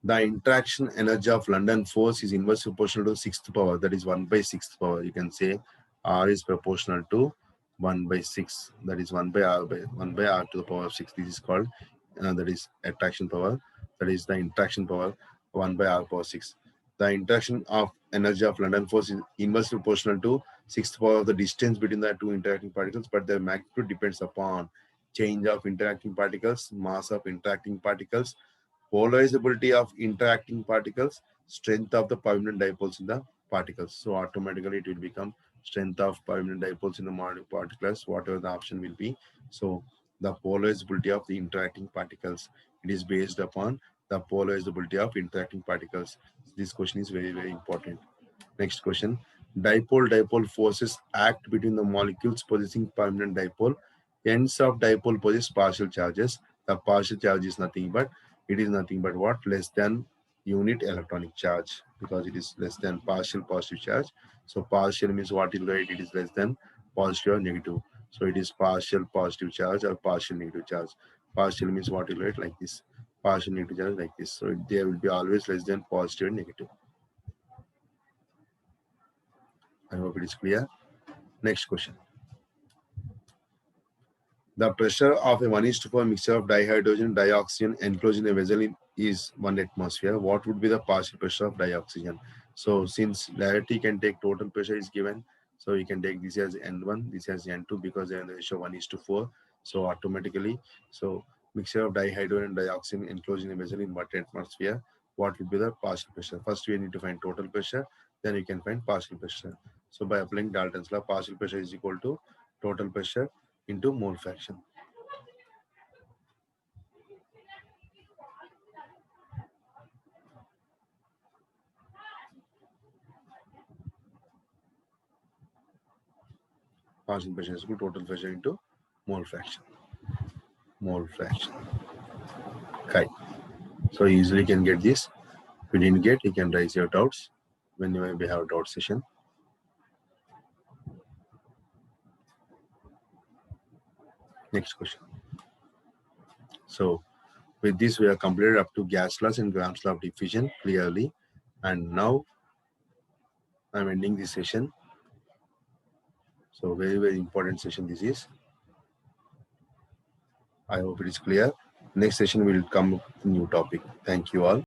The interaction energy of London force is inversely proportional to sixth power. That is 1 by sixth power. You can say R is proportional to 1 by 6. That is 1 by R to the power of 6. This is called that is attraction power. That is the interaction power 1 by R power 6. The interaction of energy of London force is inversely proportional to sixth power of the distance between the two interacting particles, but the magnitude depends upon change of interacting particles, mass of interacting particles, polarizability of interacting particles, strength of the permanent dipoles in the particles. So automatically it will become strength of permanent dipoles in the particles, whatever the option will be. So the polarizability of the interacting particles, it is based upon the polarizability of interacting particles. This question is very, very important. Next question. Dipole forces act between the molecules possessing permanent dipole. Ends of dipole possess partial charges. The partial charge is nothing but, it is nothing but what? Less than unit electronic charge, because it is less than partial positive charge. So partial means what is right? It is less than positive or negative. So it is partial positive charge or partial negative charge. Partial means what is right? Like this. Partial negative charge like this. So they will be always less than positive and negative. I hope it is clear. Next question. The pressure of a 1:4 mixture of dihydrogen dioxygen enclosed in a vessel is 1 atmosphere. What would be the partial pressure of dioxygen? So since directly can take total pressure is given, so you can take this as N1, this as N2 because they are in the ratio 1:4. So automatically, so mixture of dihydrogen dioxygen enclosed in a vessel in 1 atmosphere, what would be the partial pressure? First we need to find total pressure, then you can find partial pressure. So by applying Dalton's law, partial pressure is equal to total pressure into mole fraction. Partial pressure is equal to total pressure into mole fraction. Mole fraction. Okay. So you easily can get this. If you didn't get, you can raise your doubts whenever we have a doubt session. Next question. So with this, we are completed up to gas laws and Gram's law of diffusion clearly. And now I'm ending this session. So very, very important session this is. I hope it is clear. Next session will come with a new topic. Thank you all.